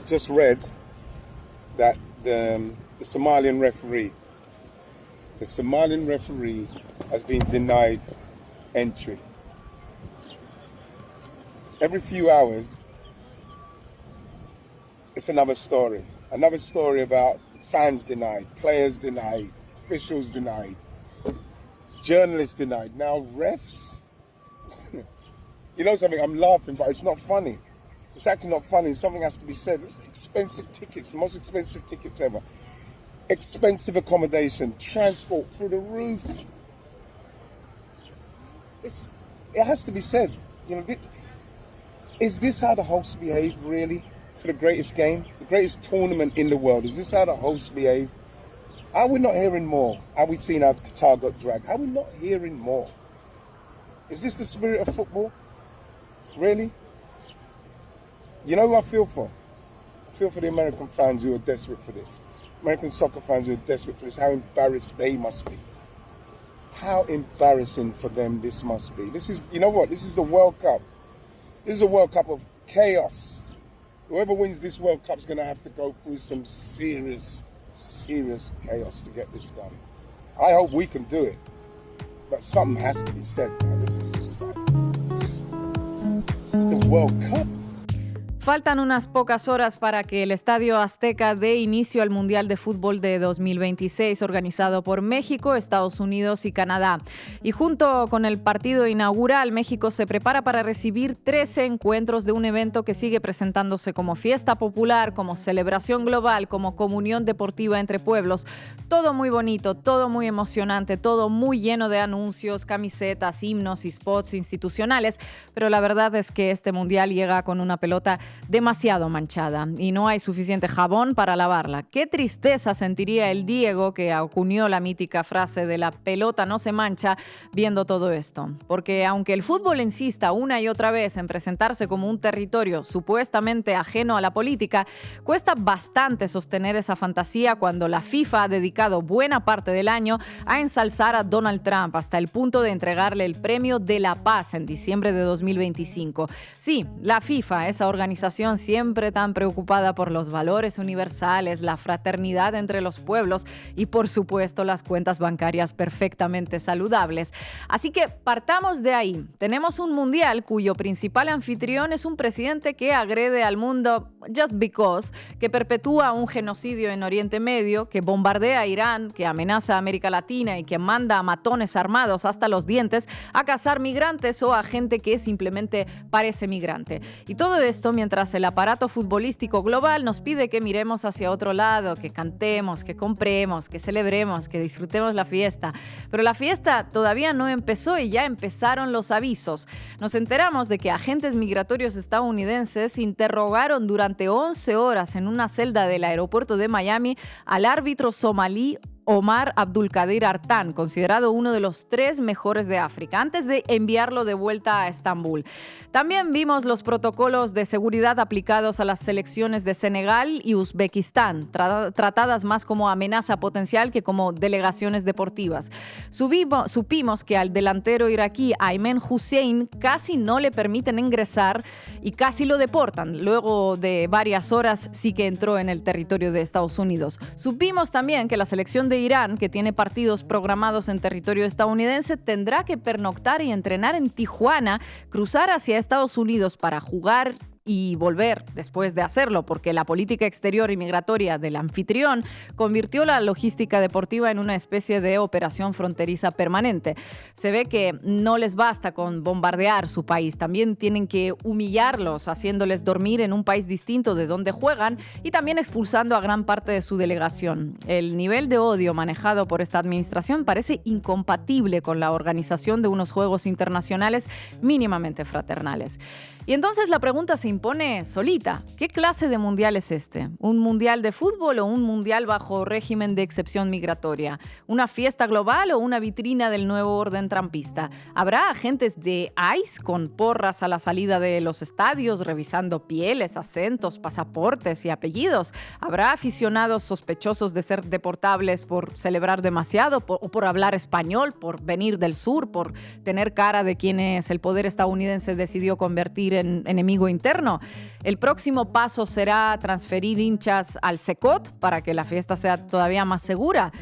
just read that the Somalian referee has been denied entry. Every few hours, it's another story. Another story about fans denied, players denied, officials denied, journalists denied. Now refs, you know something, I'm laughing, but it's not funny. It's actually not funny. Something has to be said. It's expensive tickets, the most expensive tickets ever. Expensive accommodation, transport through the roof. It has to be said. You know, is this how the hosts behave, really, for the greatest game, the greatest tournament in the world? Is this how the hosts behave? Are we not hearing more? Are we seeing how Qatar got dragged? Are we not hearing more? Is this the spirit of football? Really? You know who I feel for? I feel for the American fans who are desperate for this. American soccer fans who are desperate for this. How embarrassed they must be. How embarrassing for them this must be. This is, you know what? This is the World Cup. This is a World Cup of chaos. Whoever wins this World Cup is going to have to go through some serious chaos to get this done. I hope we can do it. But something has to be said, man. This is just like... This is the World Cup. Faltan unas pocas horas para que el Estadio Azteca dé inicio al Mundial de Fútbol de 2026, organizado por México, Estados Unidos y Canadá. Y junto con el partido inaugural, México se prepara para recibir 13 encuentros de un evento que sigue presentándose como fiesta popular, como celebración global, como comunión deportiva entre pueblos. Todo muy bonito, todo muy emocionante, todo muy lleno de anuncios, camisetas, himnos y spots institucionales. Pero la verdad es que este Mundial llega con una pelota demasiado manchada y no hay suficiente jabón para lavarla. Qué tristeza sentiría el Diego que acuñó la mítica frase de la pelota no se mancha viendo todo esto. Porque aunque el fútbol insista una y otra vez en presentarse como un territorio supuestamente ajeno a la política, cuesta bastante sostener esa fantasía cuando la FIFA ha dedicado buena parte del año a ensalzar a Donald Trump hasta el punto de entregarle el Premio de la Paz en diciembre de 2025. Sí, la FIFA, esa organización siempre tan preocupada por los valores universales, la fraternidad entre los pueblos y, por supuesto, las cuentas bancarias perfectamente saludables. Así que partamos de ahí. Tenemos un mundial cuyo principal anfitrión es un presidente que agrede al mundo just because, que perpetúa un genocidio en Oriente Medio, que bombardea a Irán, que amenaza a América Latina y que manda a matones armados hasta los dientes a cazar migrantes o a gente que simplemente parece migrante. Y todo esto mientras el aparato futbolístico global nos pide que miremos hacia otro lado, que cantemos, que compremos, que celebremos, que disfrutemos la fiesta. Pero la fiesta todavía no empezó y ya empezaron los avisos. Nos enteramos de que agentes migratorios estadounidenses interrogaron durante 11 horas en una celda del aeropuerto de Miami al árbitro somalí Omar Abdulkadir Artan, considerado uno de los 3 mejores de África, antes de enviarlo de vuelta a Estambul. También vimos los protocolos de seguridad aplicados a las selecciones de Senegal y Uzbekistán, tratadas más como amenaza potencial que como delegaciones deportivas. Supimos que al delantero iraquí Aymen Hussein casi no le permiten ingresar y casi lo deportan. Luego de varias horas sí que entró en el territorio de Estados Unidos. Supimos también que la selección de Irán, que tiene partidos programados en territorio estadounidense, tendrá que pernoctar y entrenar en Tijuana, cruzar hacia Estados Unidos para jugar y volver después de hacerlo, porque la política exterior y migratoria del anfitrión convirtió la logística deportiva en una especie de operación fronteriza permanente. Se ve que no les basta con bombardear su país, también tienen que humillarlos, haciéndoles dormir en un país distinto de donde juegan y también expulsando a gran parte de su delegación. El nivel de odio manejado por esta administración parece incompatible con la organización de unos Juegos Internacionales mínimamente fraternales. Y entonces la pregunta se impone solita. ¿Qué clase de mundial es este? ¿Un mundial de fútbol o un mundial bajo régimen de excepción migratoria? ¿Una fiesta global o una vitrina del nuevo orden trumpista? ¿Habrá agentes de ICE con porras a la salida de los estadios, revisando pieles, acentos, pasaportes y apellidos? ¿Habrá aficionados sospechosos de ser deportables por celebrar demasiado o por hablar español, por venir del sur, por tener cara de quienes el poder estadounidense decidió convertir enemigo interno. El próximo paso será transferir hinchas al Secot para que la fiesta sea todavía más segura.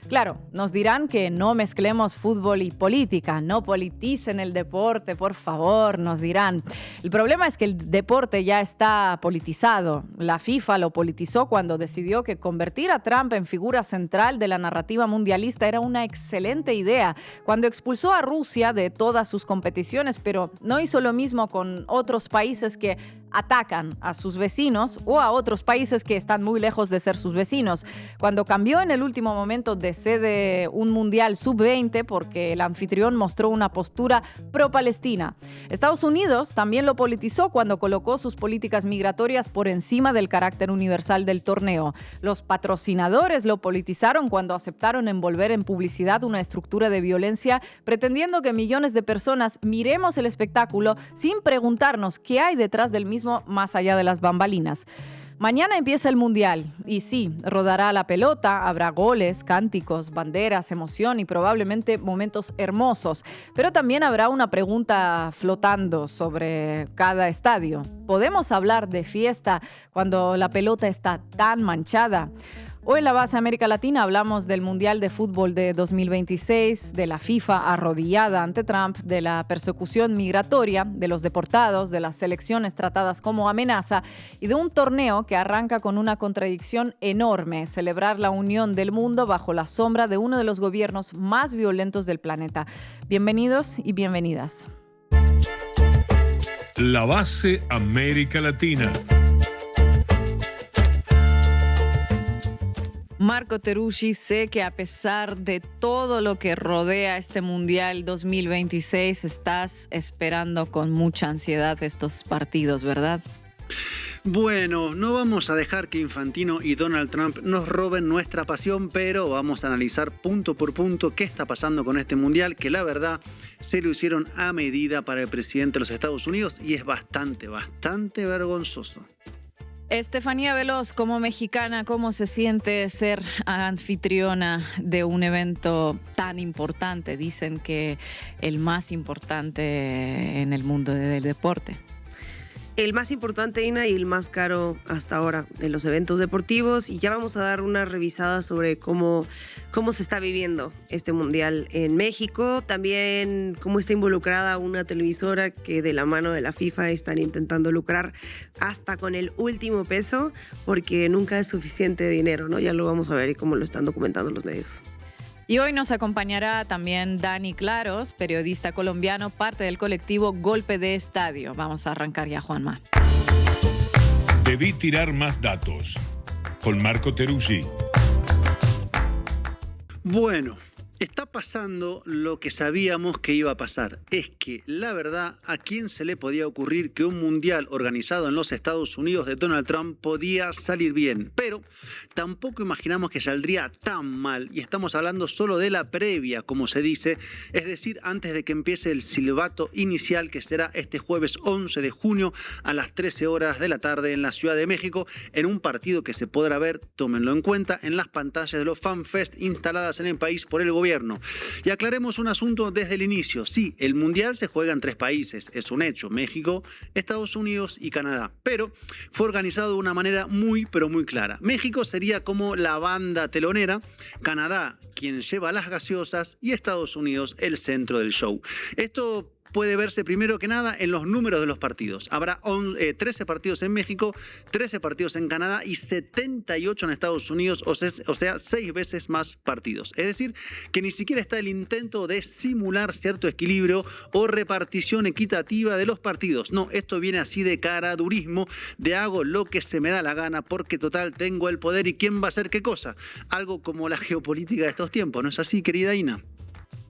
Claro, nos dirán que no mezclemos fútbol y política, no politicen el deporte, por favor, nos dirán. El problema es que el deporte ya está politizado. La FIFA lo politizó cuando decidió que convertir a Trump en figura central de la narrativa mundialista era una excelente idea, cuando expulsó a Rusia de todas sus competiciones, pero no hizo lo mismo con otros países que atacan a sus vecinos o a otros países que están muy lejos de ser sus vecinos. Cuando cambió en el último momento de sede un mundial sub-20 porque el anfitrión mostró una postura pro-Palestina. Estados Unidos también lo politizó cuando colocó sus políticas migratorias por encima del carácter universal del torneo. Los patrocinadores lo politizaron cuando aceptaron envolver en publicidad una estructura de violencia pretendiendo que millones de personas miremos el espectáculo sin preguntarnos qué hay detrás del mismo más allá de las bambalinas. Mañana empieza el Mundial y sí, rodará la pelota, habrá goles, cánticos, banderas, emoción y probablemente momentos hermosos. Pero también habrá una pregunta flotando sobre cada estadio. ¿Podemos hablar de fiesta cuando la pelota está tan manchada? Hoy en La Base América Latina hablamos del Mundial de Fútbol de 2026, de la FIFA arrodillada ante Trump, de la persecución migratoria, de los deportados, de las selecciones tratadas como amenaza y de un torneo que arranca con una contradicción enorme: celebrar la unión del mundo bajo la sombra de uno de los gobiernos más violentos del planeta. Bienvenidos y bienvenidas. La Base América Latina. Marco Teruggi, sé que a pesar de todo lo que rodea este Mundial 2026, estás esperando con mucha ansiedad estos partidos, ¿verdad? Bueno, no vamos a dejar que Infantino y Donald Trump nos roben nuestra pasión, pero vamos a analizar punto por punto qué está pasando con este Mundial, que la verdad se lo hicieron a medida para el presidente de los Estados Unidos y es bastante vergonzoso. Estefanía Veloz, como mexicana, ¿cómo se siente ser anfitriona de un evento tan importante? Dicen que el más importante en el mundo del deporte. El más importante, Ina, y el más caro hasta ahora en los eventos deportivos. Y ya vamos a dar una revisada sobre cómo se está viviendo este Mundial en México. También cómo está involucrada una televisora que de la mano de la FIFA están intentando lucrar hasta con el último peso, porque nunca es suficiente dinero, ¿no? Ya lo vamos a ver y cómo lo están documentando los medios. Y hoy nos acompañará también Dani Claros, periodista colombiano, parte del colectivo Golpe de Estadio. Vamos a arrancar ya, Juanma. Debí tirar más datos. Con Marco Teruggi. Bueno, está pasando lo que sabíamos que iba a pasar. Es que, la verdad, ¿a quién se le podía ocurrir que un mundial organizado en los Estados Unidos de Donald Trump podía salir bien? Pero tampoco imaginamos que saldría tan mal. Y estamos hablando solo de la previa, como se dice. Es decir, antes de que empiece el silbato inicial, que será este jueves 11 de junio a las 13 horas de la tarde en la Ciudad de México, en un partido que se podrá ver, tómenlo en cuenta, en las pantallas de los FanFest instaladas en el país por el gobierno. Y aclaremos un asunto desde el inicio. Sí, el Mundial se juega en 3 países, es un hecho: México, Estados Unidos y Canadá. Pero fue organizado de una manera muy, pero muy clara. México sería como la banda telonera, Canadá quien lleva las gaseosas y Estados Unidos el centro del show. Esto puede verse primero que nada en los números de los partidos. Habrá 13 partidos en México, 13 partidos en Canadá y 78 en Estados Unidos, o sea, 6 veces más partidos. Es decir, que ni siquiera está el intento de simular cierto equilibrio o repartición equitativa de los partidos. No, esto viene así de caradurismo, de hago lo que se me da la gana porque total tengo el poder y quién va a hacer qué cosa. Algo como la geopolítica de estos tiempos, ¿no es así, querida Ina?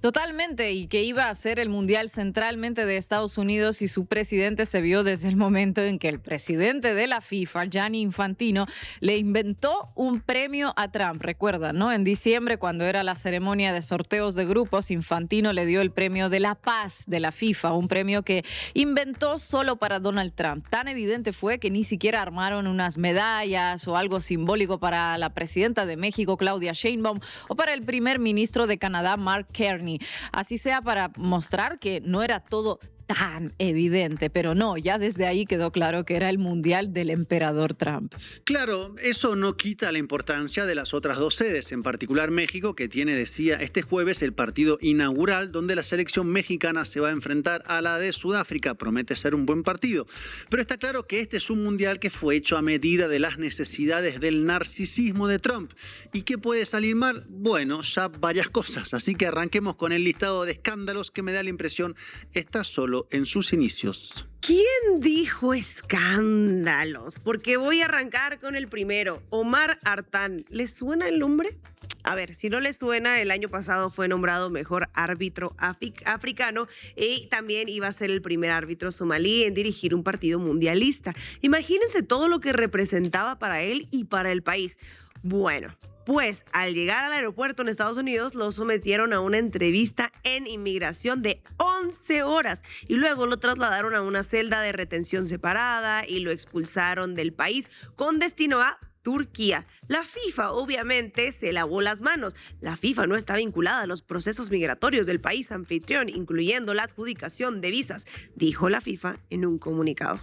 Totalmente, y que iba a ser el Mundial centralmente de Estados Unidos, y su presidente se vio desde el momento en que el presidente de la FIFA, Gianni Infantino, le inventó un premio a Trump. Recuerdan, ¿no? En diciembre, cuando era la ceremonia de sorteos de grupos, Infantino le dio el premio de la paz de la FIFA, un premio que inventó solo para Donald Trump. Tan evidente fue que ni siquiera armaron unas medallas o algo simbólico para la presidenta de México, Claudia Sheinbaum, o para el primer ministro de Canadá, Mark Carney. Así sea para mostrar que no era todo tan evidente, pero no, ya desde ahí quedó claro que era el mundial del emperador Trump. Claro, eso no quita la importancia de las otras dos sedes, en particular México, que tiene, decía, este jueves el partido inaugural donde la selección mexicana se va a enfrentar a la de Sudáfrica. Promete ser un buen partido. Pero está claro que este es un mundial que fue hecho a medida de las necesidades del narcisismo de Trump. ¿Y qué puede salir mal? Bueno, ya varias cosas. Así que arranquemos con el listado de escándalos que me da la impresión está solo en sus inicios. ¿Quién dijo escándalos? Porque voy a arrancar con el primero. Omar Artán. ¿Les suena el nombre? A ver, si no les suena, el año pasado fue nombrado mejor árbitro africano y también iba a ser el primer árbitro somalí en dirigir un partido mundialista. Imagínense todo lo que representaba para él y para el país. Bueno, pues al llegar al aeropuerto en Estados Unidos lo sometieron a una entrevista en inmigración de 11 horas y luego lo trasladaron a una celda de retención separada y lo expulsaron del país con destino a Turquía. La FIFA obviamente se lavó las manos. La FIFA no está vinculada a los procesos migratorios del país anfitrión, incluyendo la adjudicación de visas, dijo la FIFA en un comunicado.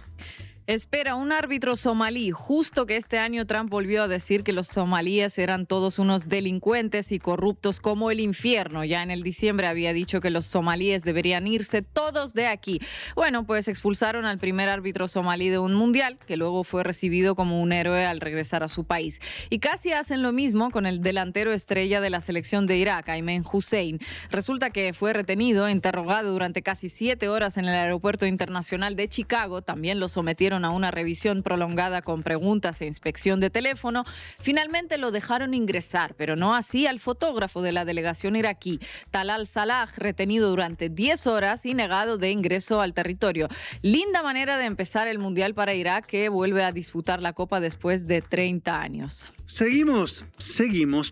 Espera, un árbitro somalí, justo que este año Trump volvió a decir que los somalíes eran todos unos delincuentes y corruptos como el infierno. Ya en el diciembre había dicho que los somalíes deberían irse todos de aquí. Bueno, pues expulsaron al primer árbitro somalí de un mundial, que luego fue recibido como un héroe al regresar a su país. Y casi hacen lo mismo con el delantero estrella de la selección de Irak, Ayman Hussein. Resulta que fue retenido, interrogado durante casi 7 horas en el aeropuerto internacional de Chicago. También lo sometieron a una revisión prolongada con preguntas e inspección de teléfono. Finalmente lo dejaron ingresar, pero no así al fotógrafo de la delegación iraquí, Talal Salah, retenido durante 10 horas y negado de ingreso al territorio. Linda manera de empezar el Mundial para Irak, que vuelve a disputar la Copa después de 30 años. Seguimos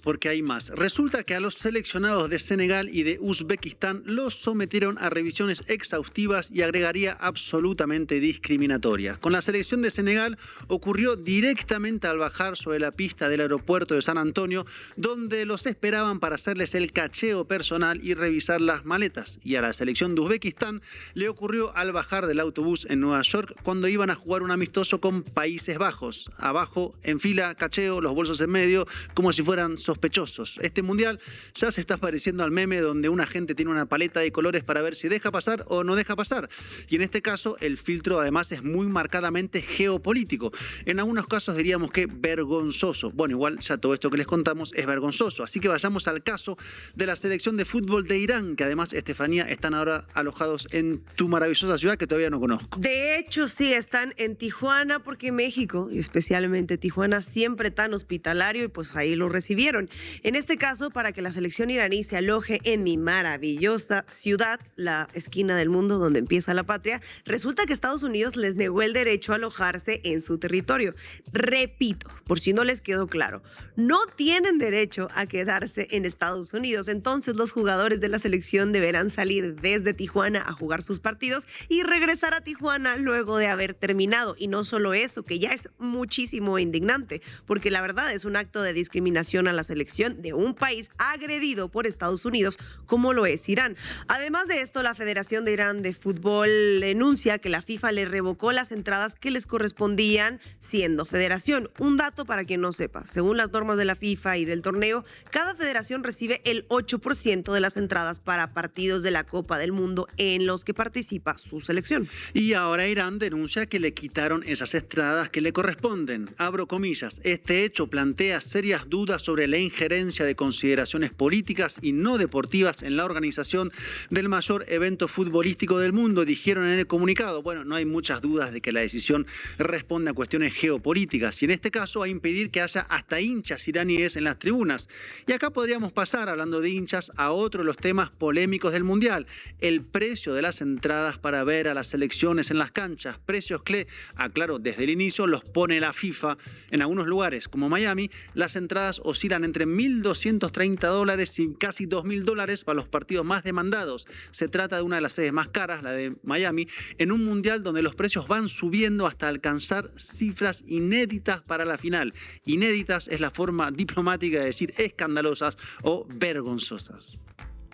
porque hay más. Resulta que a los seleccionados de Senegal y de Uzbekistán los sometieron a revisiones exhaustivas y agregaría absolutamente discriminatorias. Con la selección de Senegal ocurrió directamente al bajar sobre la pista del aeropuerto de San Antonio, donde los esperaban para hacerles el cacheo personal y revisar las maletas. Y a la selección de Uzbekistán le ocurrió al bajar del autobús en Nueva York cuando iban a jugar un amistoso con Países Bajos. Abajo, en fila, cacheo, los bolsos en medio, como si fueran sospechosos. Este mundial ya se está pareciendo al meme donde una gente tiene una paleta de colores para ver si deja pasar o no deja pasar. Y en este caso, el filtro además es muy marcadamente geopolítico. En algunos casos diríamos que vergonzoso. Bueno, igual ya todo esto que les contamos es vergonzoso. Así que vayamos al caso de la selección de fútbol de Irán, que además, Estefanía, están ahora alojados en tu maravillosa ciudad que todavía no conozco. De hecho, sí, están en Tijuana porque México, y especialmente Tijuana, siempre tan hospitalario y pues ahí lo recibieron. En este caso, para que la selección iraní se aloje en mi maravillosa ciudad, la esquina del mundo donde empieza la patria, resulta que Estados Unidos les negó el derecho a alojarse en su territorio. Repito, por si no les quedó claro, no tienen derecho a quedarse en Estados Unidos. Entonces los jugadores de la selección deberán salir desde Tijuana a jugar sus partidos y regresar a Tijuana luego de haber terminado. Y no solo eso, que ya es muchísimo indignante, porque la verdad es un acto de discriminación a la selección de un país agredido por Estados Unidos como lo es Irán. Además de esto, la Federación de Irán de Fútbol denuncia que la FIFA le revocó las entradas que les correspondían siendo federación. Un dato para quien no sepa, según las normas de la FIFA y del torneo, cada federación recibe el 8% de las entradas para partidos de la Copa del Mundo en los que participa su selección. Y ahora Irán denuncia que le quitaron esas entradas que le corresponden. Abro comillas, este hecho plantea serias dudas sobre la injerencia de consideraciones políticas y no deportivas en la organización del mayor evento futbolístico del mundo, dijeron en el comunicado. Bueno, no hay muchas dudas de que la decisión responde a cuestiones geopolíticas y en este caso a impedir que haya hasta hinchas iraníes en las tribunas. Y acá podríamos pasar, hablando de hinchas, a otro de los temas polémicos del Mundial, el precio de las entradas para ver a las selecciones en las canchas, precios que, aclaro, desde el inicio los pone la FIFA. En algunos lugares, como Miami, las entradas oscilan entre $1.230 y casi $2.000 para los partidos más demandados. Se trata de una de las sedes más caras, la de Miami, en un Mundial donde los precios van subiendo hasta alcanzar cifras inéditas para la final. Inéditas es la forma diplomática de decir escandalosas o vergonzosas.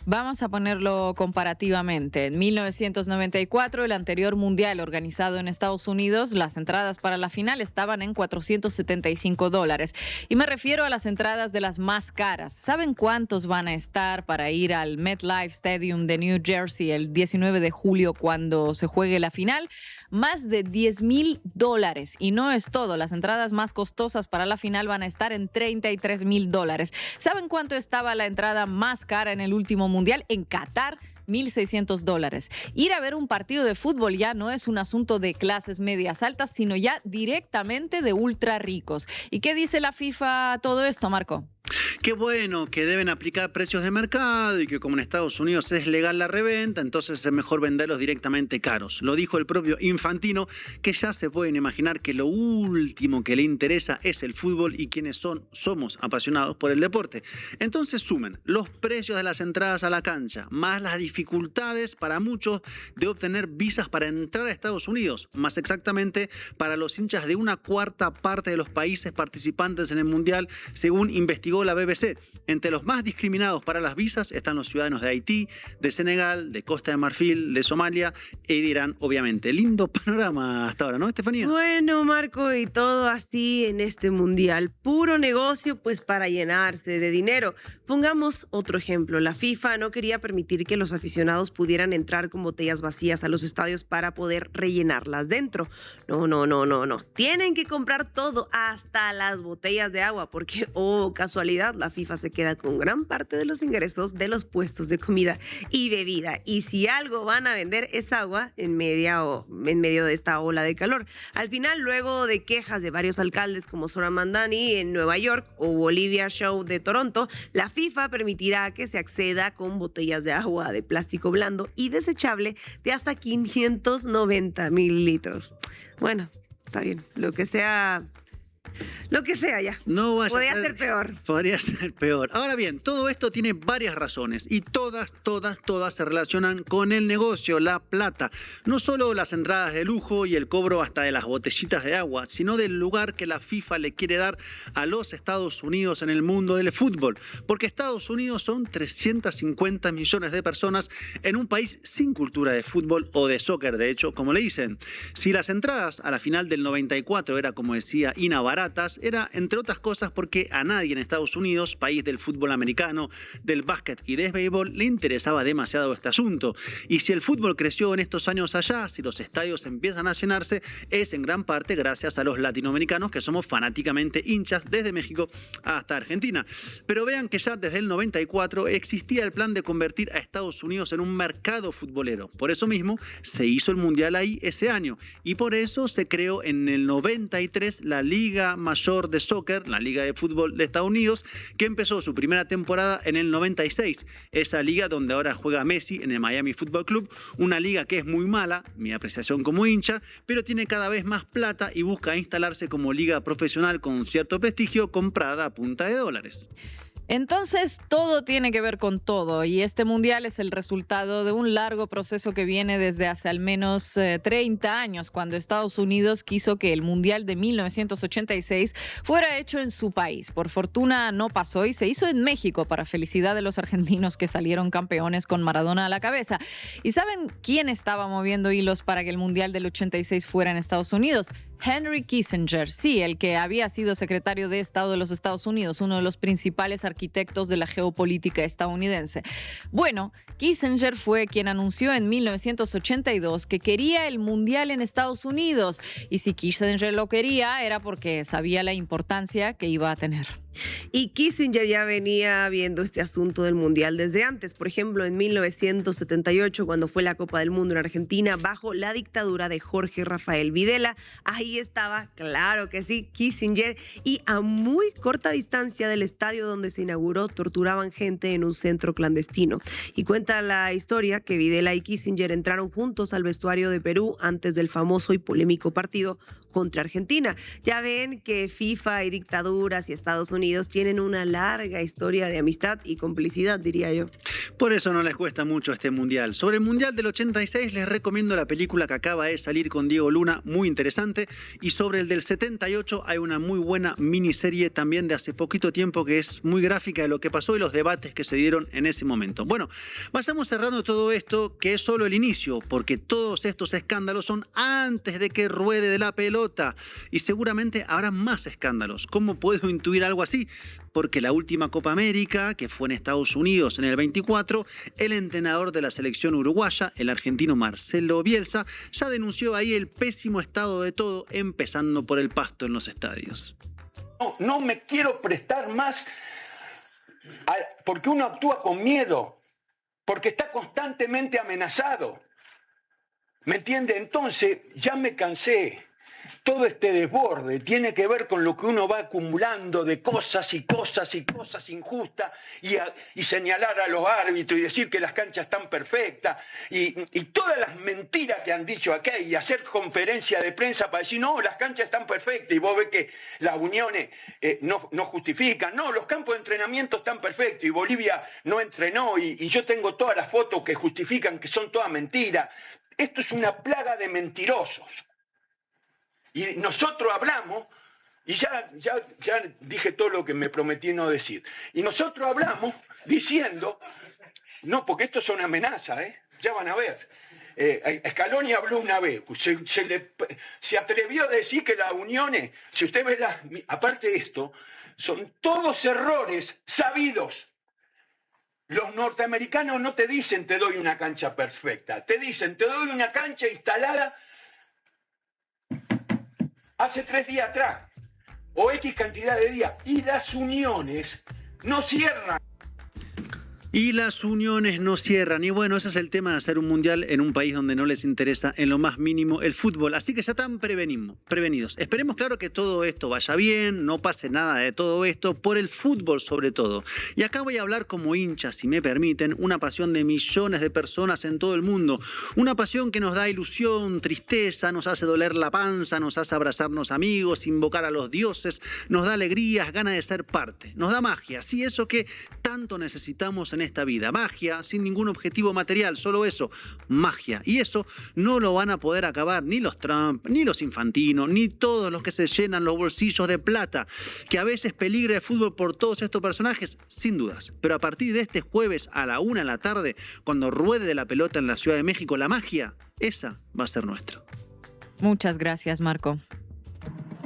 Vamos a ponerlo comparativamente. En 1994, el anterior mundial organizado en Estados Unidos, las entradas para la final estaban en $475. Y me refiero a las entradas de las más caras. ¿Saben cuántos van a estar para ir al MetLife Stadium de New Jersey el 19 de julio cuando se juegue la final? Más de $10,000. Y no es todo. Las entradas más costosas para la final van a estar en $33,000. ¿Saben cuánto estaba la entrada más cara en el último mundial? En Qatar, $1,600. Ir a ver un partido de fútbol ya no es un asunto de clases medias altas, sino ya directamente de ultra ricos. ¿Y qué dice la FIFA a todo esto, Marco? Qué bueno que deben aplicar precios de mercado y que como en Estados Unidos es legal la reventa, entonces es mejor venderlos directamente caros. Lo dijo el propio Infantino, que ya se pueden imaginar que lo último que le interesa es el fútbol y quienes somos apasionados por el deporte. Entonces sumen los precios de las entradas a la cancha, más las dificultades para muchos de obtener visas para entrar a Estados Unidos, más exactamente para los hinchas de una cuarta parte de los países participantes en el Mundial, según investigó la BBC. Entre los más discriminados para las visas están los ciudadanos de Haití, de Senegal, de Costa de Marfil, de Somalia y de Irán, obviamente. Lindo panorama hasta ahora, ¿no, Estefanía? Bueno, Marco, y todo así en este mundial. Puro negocio, pues para llenarse de dinero. Pongamos otro ejemplo. La FIFA no quería permitir que los aficionados pudieran entrar con botellas vacías a los estadios para poder rellenarlas dentro. No. Tienen que comprar todo, hasta las botellas de agua, porque, oh, casualidad, la FIFA se queda con gran parte de los ingresos de los puestos de comida y bebida. Y si algo van a vender es agua en medio de esta ola de calor. Al final, luego de quejas de varios alcaldes como Zohran Mamdani en Nueva York o Bolivia Show de Toronto, la FIFA permitirá que se acceda con botellas de agua de plástico blando y desechable de hasta 590 mililitros. Bueno, está bien, lo que sea ya. No vaya Podría ser peor. Podría ser peor. Ahora bien, todo esto tiene varias razones y todas se relacionan con el negocio, la plata. No solo las entradas de lujo y el cobro hasta de las botellitas de agua, sino del lugar que la FIFA le quiere dar a los Estados Unidos en el mundo del fútbol. Porque Estados Unidos son 350 millones de personas en un país sin cultura de fútbol o de soccer, de hecho, como le dicen. Si las entradas a la final del 94 era, como decía Ina, baratas, era, entre otras cosas, porque a nadie en Estados Unidos, país del fútbol americano, del básquet y del béisbol, le interesaba demasiado este asunto. Y si el fútbol creció en estos años allá, si los estadios empiezan a llenarse, es en gran parte gracias a los latinoamericanos que somos fanáticamente hinchas desde México hasta Argentina. Pero vean que ya desde el 94 existía el plan de convertir a Estados Unidos en un mercado futbolero. Por eso mismo se hizo el Mundial ahí ese año. Y por eso se creó en el 93 la Liga Mayor de Soccer, la Liga de Fútbol de Estados Unidos, que empezó su primera temporada en el 96. Esa liga donde ahora juega Messi en el Miami Football Club, una liga que es muy mala, mi apreciación como hincha, pero tiene cada vez más plata y busca instalarse como liga profesional con cierto prestigio, comprada a punta de dólares. Entonces, todo tiene que ver con todo y este mundial es el resultado de un largo proceso que viene desde hace al menos 30 años, cuando Estados Unidos quiso que el mundial de 1986 fuera hecho en su país. Por fortuna no pasó y se hizo en México, para felicidad de los argentinos que salieron campeones con Maradona a la cabeza. ¿Y saben quién estaba moviendo hilos para que el mundial del 86 fuera en Estados Unidos? Henry Kissinger, sí, el que había sido secretario de Estado de los Estados Unidos, uno de los principales arquitectos de la geopolítica estadounidense. Bueno, Kissinger fue quien anunció en 1982 que quería el Mundial en Estados Unidos. Y si Kissinger lo quería, era porque sabía la importancia que iba a tener. Y Kissinger ya venía viendo este asunto del Mundial desde antes. Por ejemplo, en 1978, cuando fue la Copa del Mundo en Argentina, bajo la dictadura de Jorge Rafael Videla, ahí estaba, claro que sí, Kissinger, y a muy corta distancia del estadio donde se inauguró, torturaban gente en un centro clandestino. Y cuenta la historia que Videla y Kissinger entraron juntos al vestuario de Perú antes del famoso y polémico partido contra Argentina. Ya ven que FIFA y dictaduras y Estados Unidos tienen una larga historia de amistad y complicidad, diría yo. Por eso no les cuesta mucho este mundial. Sobre el mundial del 86 les recomiendo la película que acaba de salir con Diego Luna, muy interesante. Y sobre el del 78 hay una muy buena miniserie también de hace poquito tiempo que es muy gráfica de lo que pasó y los debates que se dieron en ese momento. Bueno, vayamos cerrando todo esto, que es solo el inicio, porque todos estos escándalos son antes de que ruede de la pelota y seguramente habrá más escándalos. ¿Cómo puedo intuir algo así? Porque la última Copa América, que fue en Estados Unidos en el 24, el entrenador de la selección uruguaya, el argentino Marcelo Bielsa, ya denunció ahí el pésimo estado de todo, empezando por el pasto en los estadios. No me quiero prestar más porque uno actúa con miedo, porque está constantemente amenazado. ¿Me entiende? Entonces ya me cansé. Todo este desborde tiene que ver con lo que uno va acumulando de cosas y cosas y cosas injustas y señalar a los árbitros y decir que las canchas están perfectas y todas las mentiras que han dicho acá y hacer conferencia de prensa para decir no, las canchas están perfectas y vos ves que las uniones no justifican, no, los campos de entrenamiento están perfectos y Bolivia no entrenó y yo tengo todas las fotos que justifican que son todas mentiras. Esto es una plaga de mentirosos. Y nosotros hablamos, y ya dije todo lo que me prometí no decir. Y nosotros hablamos diciendo, no, porque esto es una amenaza, ya van a ver. Scaloni habló una vez, se atrevió a decir que las uniones, si usted ve aparte de esto, son todos errores sabidos. Los norteamericanos no te dicen te doy una cancha perfecta, te dicen te doy una cancha instalada hace 3 días atrás, o X cantidad de días, y las uniones no cierran. Y las uniones no cierran. Y bueno, ese es el tema de hacer un mundial en un país donde no les interesa en lo más mínimo el fútbol. Así que ya están prevenidos. Esperemos, claro, que todo esto vaya bien, no pase nada de todo esto, por el fútbol sobre todo. Y acá voy a hablar como hincha, si me permiten, una pasión de millones de personas en todo el mundo. Una pasión que nos da ilusión, tristeza, nos hace doler la panza, nos hace abrazarnos amigos, invocar a los dioses, nos da alegrías, ganas de ser parte. Nos da magia, sí, eso que tanto necesitamos en esta vida. Magia sin ningún objetivo material, solo eso, magia. Y eso no lo van a poder acabar ni los Trump, ni los Infantino, ni todos los que se llenan los bolsillos de plata, que a veces peligra el fútbol por todos estos personajes, sin dudas. Pero a partir de este jueves a la 1 de la tarde, cuando ruede de la pelota en la Ciudad de México, la magia, esa va a ser nuestra. Muchas gracias, Marco.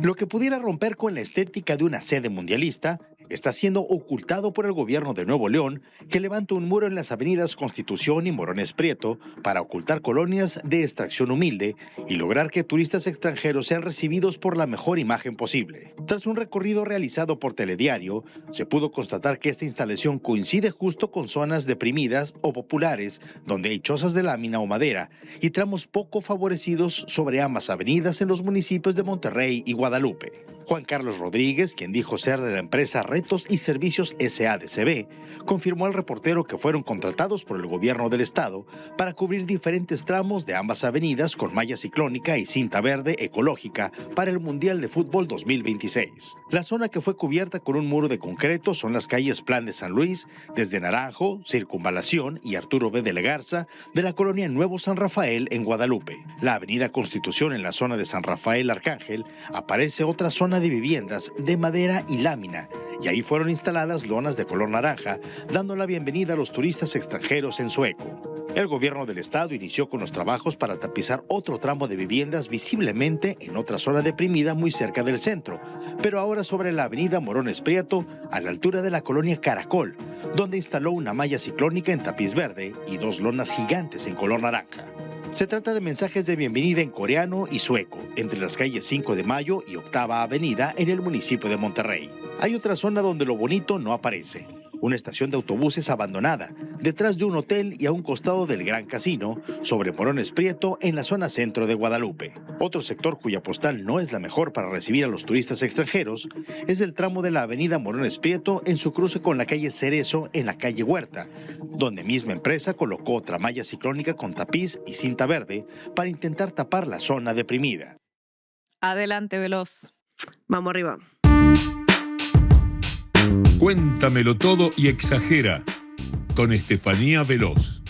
Lo que pudiera romper con la estética de una sede mundialista está siendo ocultado por el gobierno de Nuevo León, que levanta un muro en las avenidas Constitución y Morones Prieto para ocultar colonias de extracción humilde y lograr que turistas extranjeros sean recibidos por la mejor imagen posible. Tras un recorrido realizado por Telediario, se pudo constatar que esta instalación coincide justo con zonas deprimidas o populares, donde hay chozas de lámina o madera y tramos poco favorecidos sobre ambas avenidas en los municipios de Monterrey y Guadalupe. Juan Carlos Rodríguez, quien dijo ser de la empresa Retos y Servicios SADCB, confirmó al reportero que fueron contratados por el gobierno del estado para cubrir diferentes tramos de ambas avenidas con malla ciclónica y cinta verde ecológica para el Mundial de Fútbol 2026. La zona que fue cubierta con un muro de concreto son las calles Plan de San Luis, desde Naranjo, Circunvalación y Arturo B. de la Garza de la colonia Nuevo San Rafael en Guadalupe. La avenida Constitución en la zona de San Rafael Arcángel aparece otra zona de viviendas de madera y lámina, y ahí fueron instaladas lonas de color naranja, dando la bienvenida a los turistas extranjeros en Sueco. El gobierno del estado inició con los trabajos para tapizar otro tramo de viviendas visiblemente en otra zona deprimida muy cerca del centro, pero ahora sobre la avenida Morones Prieto, a la altura de la colonia Caracol, donde instaló una malla ciclónica en tapiz verde y 2 lonas gigantes en color naranja. Se trata de mensajes de bienvenida en coreano y sueco, entre las calles 5 de Mayo y Octava Avenida en el municipio de Monterrey. Hay otra zona donde lo bonito no aparece. Una estación de autobuses abandonada, detrás de un hotel y a un costado del Gran Casino, sobre Morones Prieto, en la zona centro de Guadalupe. Otro sector cuya postal no es la mejor para recibir a los turistas extranjeros es el tramo de la avenida Morones Prieto en su cruce con la calle Cerezo en la calle Huerta, donde misma empresa colocó otra malla ciclónica con tapiz y cinta verde para intentar tapar la zona deprimida. Adelante, Veloz. Vamos arriba. Cuéntamelo todo y exagera con Estefanía Veloz.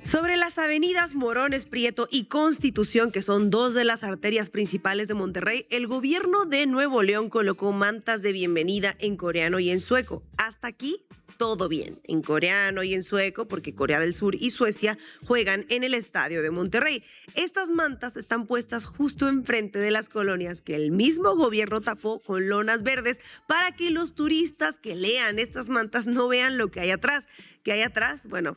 Sobre las avenidas Morones Prieto y Constitución, que son dos de las arterias principales de Monterrey, el gobierno de Nuevo León colocó mantas de bienvenida en coreano y en sueco. Hasta aquí, todo bien, en coreano y en sueco, porque Corea del Sur y Suecia juegan en el estadio de Monterrey. Estas mantas están puestas justo enfrente de las colonias que el mismo gobierno tapó con lonas verdes para que los turistas que lean estas mantas no vean lo que hay atrás. ¿Qué hay atrás? Bueno,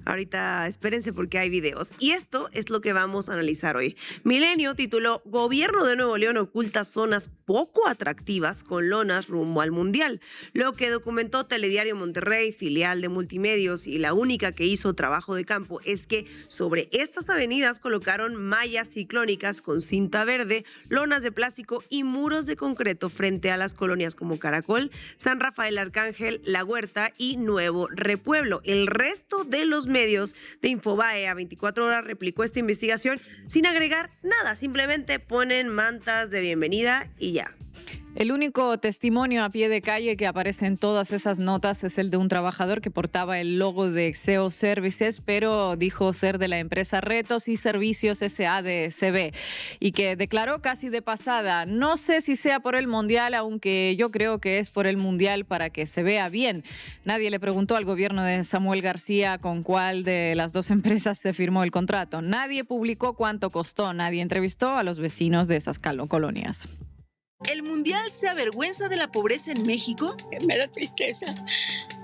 ahorita espérense porque hay videos. Y esto es lo que vamos a analizar hoy. Milenio tituló Gobierno de Nuevo León oculta zonas poco atractivas con lonas rumbo al Mundial. Lo que documentó Telediario Monterrey, filial de Multimedios y la única que hizo trabajo de campo, es que sobre estas avenidas colocaron mallas ciclónicas con cinta verde, lonas de plástico y muros de concreto frente a las colonias como Caracol, San Rafael Arcángel, La Huerta y Nuevo Repueblo. El resto de los medios de Infobae a 24 horas replicó esta investigación sin agregar nada, simplemente ponen mantas de bienvenida y ya. El único testimonio a pie de calle que aparece en todas esas notas es el de un trabajador que portaba el logo de Exeo Services, pero dijo ser de la empresa Retos y Servicios S.A. de CB, y que declaró casi de pasada: no sé si sea por el Mundial, aunque yo creo que es por el Mundial para que se vea bien. Nadie le preguntó al gobierno de Samuel García con cuál de las dos empresas se firmó el contrato. Nadie publicó cuánto costó, nadie entrevistó a los vecinos de esas colonias. ¿El Mundial se avergüenza de la pobreza en México? Me da tristeza,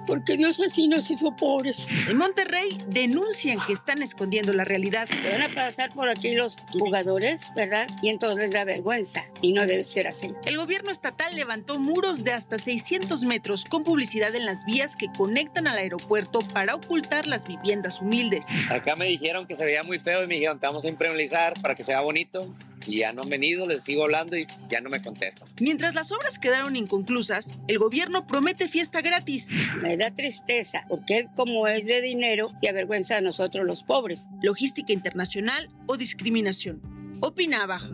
porque Dios así nos hizo pobres. En Monterrey denuncian que están escondiendo la realidad. Van a pasar por aquí los jugadores, ¿verdad? Y entonces les da vergüenza, y no debe ser así. El gobierno estatal levantó muros de hasta 600 metros con publicidad en las vías que conectan al aeropuerto para ocultar las viviendas humildes. Acá me dijeron que se veía muy feo y me dijeron, te vamos a impermeabilizar para que sea bonito. Y ya no han venido, les sigo hablando y ya no me contestan. Mientras las obras quedaron inconclusas, el gobierno promete fiesta gratis. Me da tristeza, porque él, como es de dinero, se avergüenza a nosotros los pobres. Logística internacional o discriminación. Opina abajo.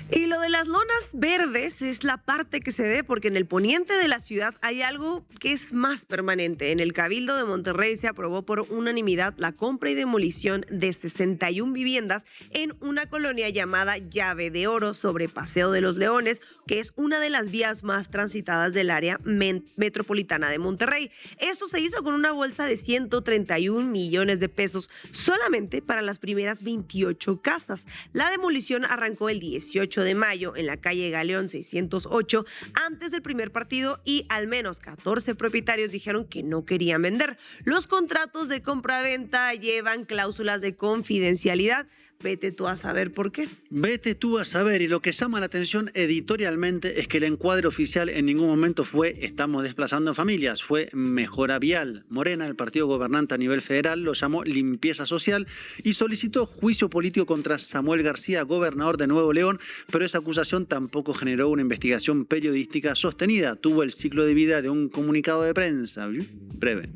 Y lo de las lonas verdes es la parte que se ve porque en el poniente de la ciudad hay algo que es más permanente. En el Cabildo de Monterrey se aprobó por unanimidad la compra y demolición de 61 viviendas en una colonia llamada Llave de Oro sobre Paseo de los Leones, que es una de las vías más transitadas del área metropolitana de Monterrey. Esto se hizo con una bolsa de 131 millones de pesos solamente para las primeras 28 casas. La demolición arrancó el 18 de mayo en la calle Galeón 608 antes del primer partido y al menos 14 propietarios dijeron que no querían vender. Los contratos de compra-venta llevan cláusulas de confidencialidad. Vete tú a saber por qué. Vete tú a saber, y lo que llama la atención editorialmente es que el encuadre oficial en ningún momento fue estamos desplazando familias, fue mejora vial. Morena, el partido gobernante a nivel federal, lo llamó limpieza social y solicitó juicio político contra Samuel García, gobernador de Nuevo León, pero esa acusación tampoco generó una investigación periodística sostenida, tuvo el ciclo de vida de un comunicado de prensa breve.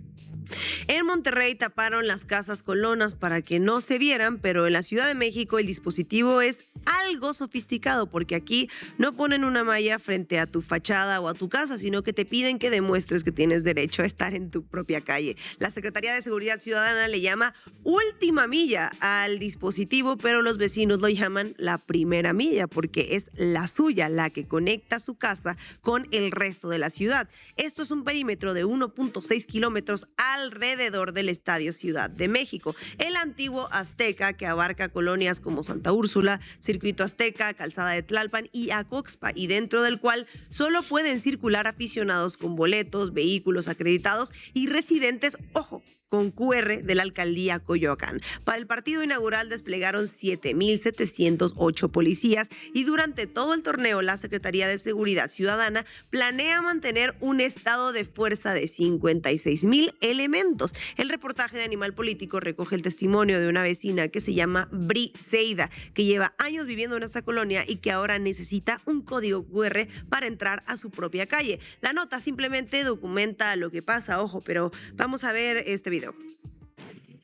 En Monterrey taparon las casas con lonas para que no se vieran, pero en la Ciudad de México el dispositivo es algo sofisticado porque aquí no ponen una malla frente a tu fachada o a tu casa, sino que te piden que demuestres que tienes derecho a estar en tu propia calle. La Secretaría de Seguridad Ciudadana le llama última milla al dispositivo, pero los vecinos lo llaman la primera milla porque es la suya, la que conecta su casa con el resto de la ciudad. Esto es un perímetro de 1.6 kilómetros alrededor del Estadio Ciudad de México, el antiguo Azteca, que abarca colonias como Santa Úrsula, Circuito Azteca, Calzada de Tlalpan y Acoxpa, y dentro del cual solo pueden circular aficionados con boletos, vehículos acreditados y residentes, ojo, con QR de la alcaldía Coyoacán. Para el partido inaugural desplegaron 7,708 policías y durante todo el torneo la Secretaría de Seguridad Ciudadana planea mantener un estado de fuerza de 56,000 elementos. El reportaje de Animal Político recoge el testimonio de una vecina que se llama Briseida, que lleva años viviendo en esta colonia y que ahora necesita un código QR para entrar a su propia calle. La nota simplemente documenta lo que pasa, ojo, pero vamos a ver este video.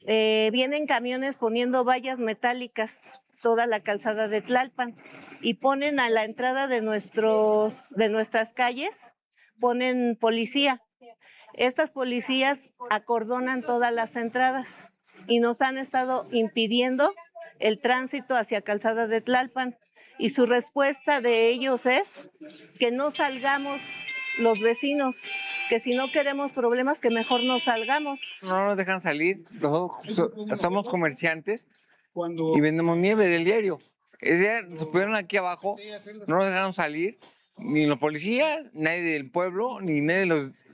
Vienen camiones poniendo vallas metálicas, toda la calzada de Tlalpan. y ponen a la entrada de nuestras calles, ponen policía. Estas policías acordonan todas las entradas y nos han estado impidiendo el tránsito hacia Calzada de Tlalpan. Y su respuesta de ellos es que no salgamos los vecinos, que si no queremos problemas, que mejor no salgamos. No nos dejan salir, somos comerciantes y vendemos nieve del diario. Ese día se pusieron aquí abajo, no nos dejaron salir, ni los policías, nadie del pueblo, ni nadie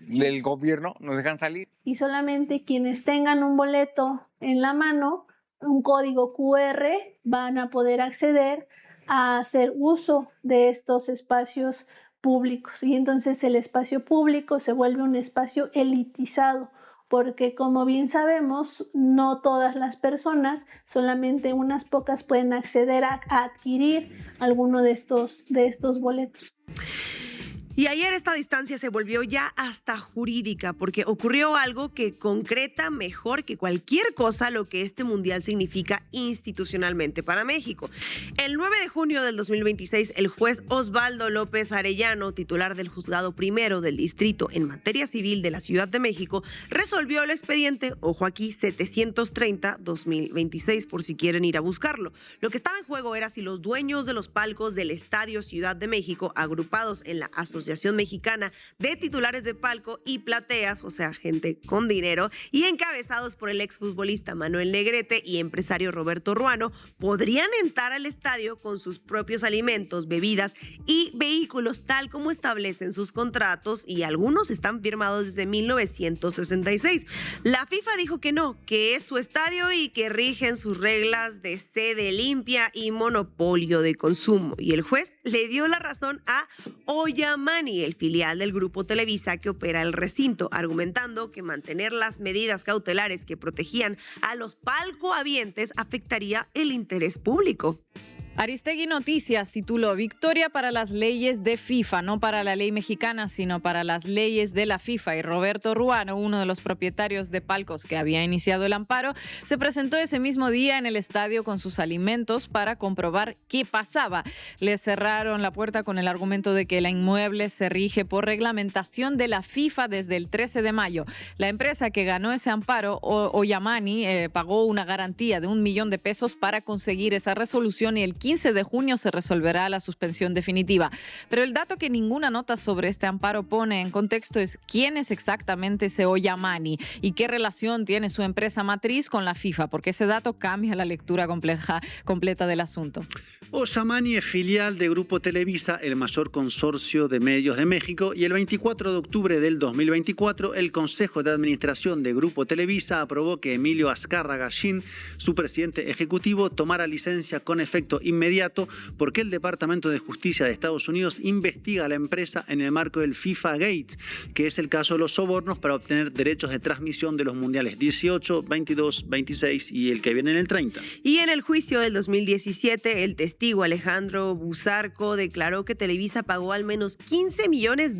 del gobierno nos dejan salir. Y solamente quienes tengan un boleto en la mano, un código QR, van a poder acceder a hacer uso de estos espacios públicos. Y entonces el espacio público se vuelve un espacio elitizado, porque como bien sabemos, no todas las personas, solamente unas pocas pueden acceder a adquirir alguno de estos boletos. Y ayer esta distancia se volvió ya hasta jurídica, porque ocurrió algo que concreta mejor que cualquier cosa lo que este mundial significa institucionalmente para México. El 9 de junio del 2026, el juez Osvaldo López Arellano, titular del Juzgado Primero del Distrito en Materia Civil de la Ciudad de México, resolvió el expediente, ojo aquí, 730-2026, por si quieren ir a buscarlo. Lo que estaba en juego era si los dueños de los palcos del Estadio Ciudad de México, agrupados en la Asociación Mexicana de Titulares de Palco y Plateas, o sea, gente con dinero, y encabezados por el exfutbolista Manuel Negrete y empresario Roberto Ruano, podrían entrar al estadio con sus propios alimentos, bebidas y vehículos, tal como establecen sus contratos, y algunos están firmados desde 1966. La FIFA dijo que no, que es su estadio y que rigen sus reglas de sede limpia y monopolio de consumo. Y el juez le dio la razón a Oyamani, el filial del Grupo Televisa que opera el recinto, argumentando que mantener las medidas cautelares que protegían a los palcohabientes afectaría el interés público. Aristegui Noticias tituló Victoria para las leyes de FIFA, no para la ley mexicana, sino para las leyes de la FIFA. Y Roberto Ruano, uno de los propietarios de palcos que había iniciado el amparo, se presentó ese mismo día en el estadio con sus alimentos para comprobar qué pasaba. Le cerraron la puerta con el argumento de que el inmueble se rige por reglamentación de la FIFA desde el 13 de mayo. La empresa que ganó ese amparo, Oyamani, pagó una garantía de $1 millón para conseguir esa resolución, y el 15 de junio se resolverá la suspensión definitiva. Pero el dato que ninguna nota sobre este amparo pone en contexto es quién es exactamente ese Oyamani y qué relación tiene su empresa matriz con la FIFA, porque ese dato cambia la lectura completa del asunto. Oyamani es filial de Grupo Televisa, el mayor consorcio de medios de México, y el 24 de octubre del 2024 el Consejo de Administración de Grupo Televisa aprobó que Emilio Azcárraga Shin, su presidente ejecutivo, tomara licencia con efecto inmediato porque el Departamento de Justicia de Estados Unidos investiga a la empresa en el marco del FIFA Gate, que es el caso de los sobornos para obtener derechos de transmisión de los mundiales 18, 22, 26 y el que viene en el 30. Y en el juicio del 2017, el testigo Alejandro Buzarco declaró que Televisa pagó al menos $15 millones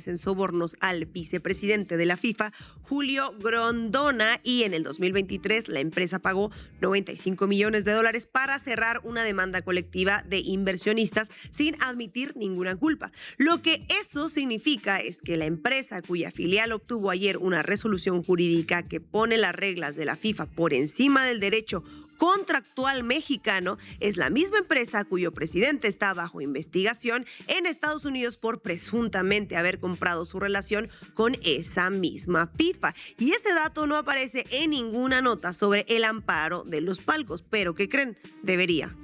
en sobornos al vicepresidente de la FIFA, Julio Grondona, y en el 2023 la empresa pagó $95 millones para cerrar una demanda colectiva de inversionistas sin admitir ninguna culpa. Lo que eso significa es que la empresa cuya filial obtuvo ayer una resolución jurídica que pone las reglas de la FIFA por encima del derecho contractual mexicano es la misma empresa cuyo presidente está bajo investigación en Estados Unidos por presuntamente haber comprado su relación con esa misma FIFA. Y este dato no aparece en ninguna nota sobre el amparo de los palcos, pero ¿qué creen? Debería.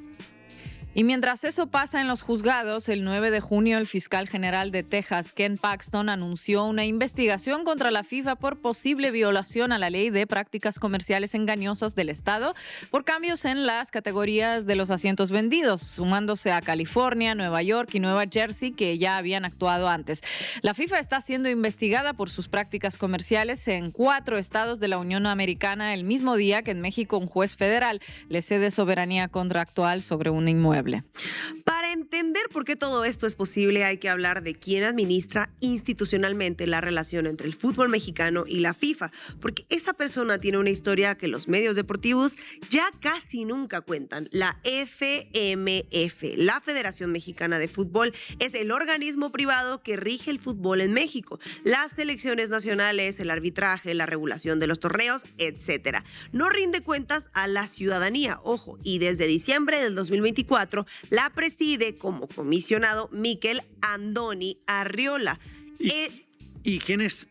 Y mientras eso pasa en los juzgados, el 9 de junio el fiscal general de Texas, Ken Paxton, anunció una investigación contra la FIFA por posible violación a la ley de prácticas comerciales engañosas del estado por cambios en las categorías de los asientos vendidos, sumándose a California, Nueva York y Nueva Jersey, que ya habían actuado antes. La FIFA está siendo investigada por sus prácticas comerciales en 4 estados de la Unión Americana el mismo día que en México un juez federal le cede soberanía contractual sobre un inmueble. Para para entender por qué todo esto es posible, hay que hablar de quién administra institucionalmente la relación entre el fútbol mexicano y la FIFA, porque esa persona tiene una historia que los medios deportivos ya casi nunca cuentan. La FMF, la Federación Mexicana de Fútbol, es el organismo privado que rige el fútbol en México, las selecciones nacionales, el arbitraje, la regulación de los torneos, etcétera. No rinde cuentas a la ciudadanía, ojo, y desde diciembre del 2024 la preside como comisionado Mikel Andoni Arriola. ¿Y quién es,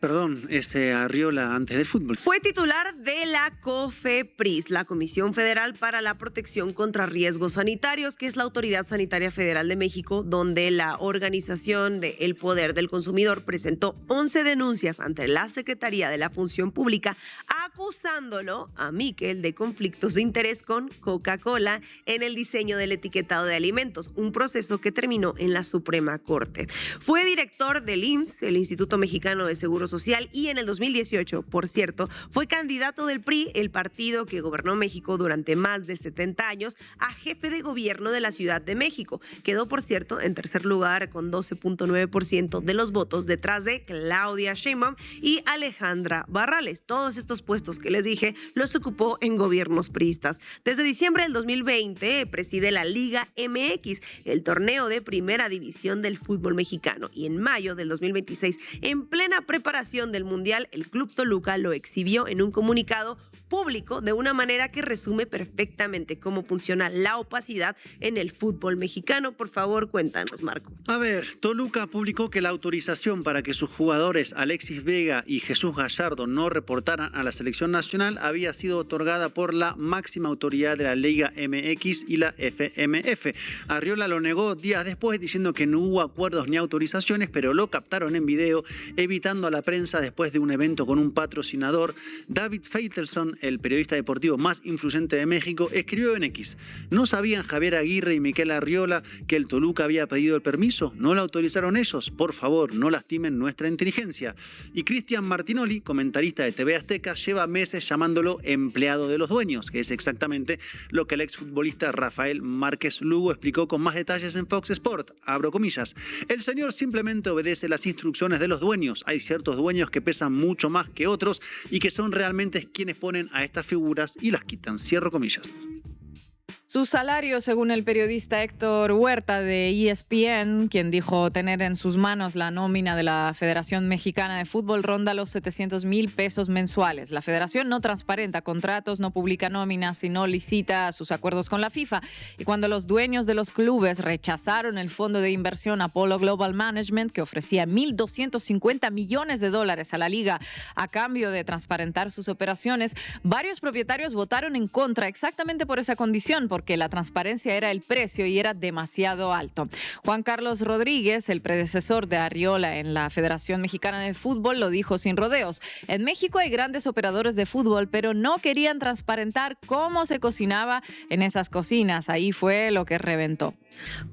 ese Arriola antes del fútbol? Fue titular de la COFEPRIS, la Comisión Federal para la Protección contra Riesgos Sanitarios, que es la Autoridad Sanitaria Federal de México, donde la Organización del Poder del Consumidor presentó 11 denuncias ante la Secretaría de la Función Pública, acusándolo a Mikel de conflictos de interés con Coca-Cola en el diseño del etiquetado de alimentos, un proceso que terminó en la Suprema Corte. Fue director del IMSS, el Instituto Mexicano de Seguro Social, y en el 2018, por cierto, fue candidato del PRI, el partido que gobernó México durante más de 70 años, a jefe de gobierno de la Ciudad de México. Quedó, por cierto, en tercer lugar con 12.9% de los votos, detrás de Claudia Sheinbaum y Alejandra Barrales. Todos estos puestos que les dije los ocupó en gobiernos priistas. Desde diciembre del 2020 preside la Liga MX, el torneo de primera división del fútbol mexicano, y en mayo del 2026, en plena preparación del Mundial, el Club Toluca lo exhibió en un comunicado público de una manera que resume perfectamente cómo funciona la opacidad en el fútbol mexicano. Por favor, cuéntanos, Marco. A ver, Toluca publicó que la autorización para que sus jugadores Alexis Vega y Jesús Gallardo no reportaran a la selección nacional había sido otorgada por la máxima autoridad de la Liga MX y la FMF. Arriola lo negó días después, diciendo que no hubo acuerdos ni autorizaciones, pero lo captaron en video, evitando a la prensa después de un evento con un patrocinador. David Faitelson, el periodista deportivo más influyente de México, escribió en X: ¿no sabían Javier Aguirre y Mikel Arriola que el Toluca había pedido el permiso? ¿No lo autorizaron ellos? Por favor, no lastimen nuestra inteligencia. Y Cristian Martinoli, comentarista de TV Azteca, lleva meses llamándolo empleado de los dueños, que es exactamente lo que el exfutbolista Rafael Márquez Lugo explicó con más detalles en Fox Sport. Abro comillas: el señor simplemente obedece las instrucciones de los dueños. Hay ciertos dueños que pesan mucho más que otros y que son realmente quienes ponen a estas figuras y las quitan. Cierro comillas. Su salario, según el periodista Héctor Huerta de ESPN, quien dijo tener en sus manos la nómina de la Federación Mexicana de Fútbol, ronda los 700,000 pesos mensuales. La federación no transparenta contratos, no publica nóminas y no licita sus acuerdos con la FIFA. Y cuando los dueños de los clubes rechazaron el fondo de inversión Apollo Global Management, que ofrecía $1,250 millones a la liga a cambio de transparentar sus operaciones, varios propietarios votaron en contra exactamente por esa condición, porque la transparencia era el precio y era demasiado alto. Juan Carlos Rodríguez, el predecesor de Arriola en la Federación Mexicana de Fútbol, lo dijo sin rodeos: en México hay grandes operadores de fútbol, pero no querían transparentar cómo se cocinaba en esas cocinas. Ahí fue lo que reventó.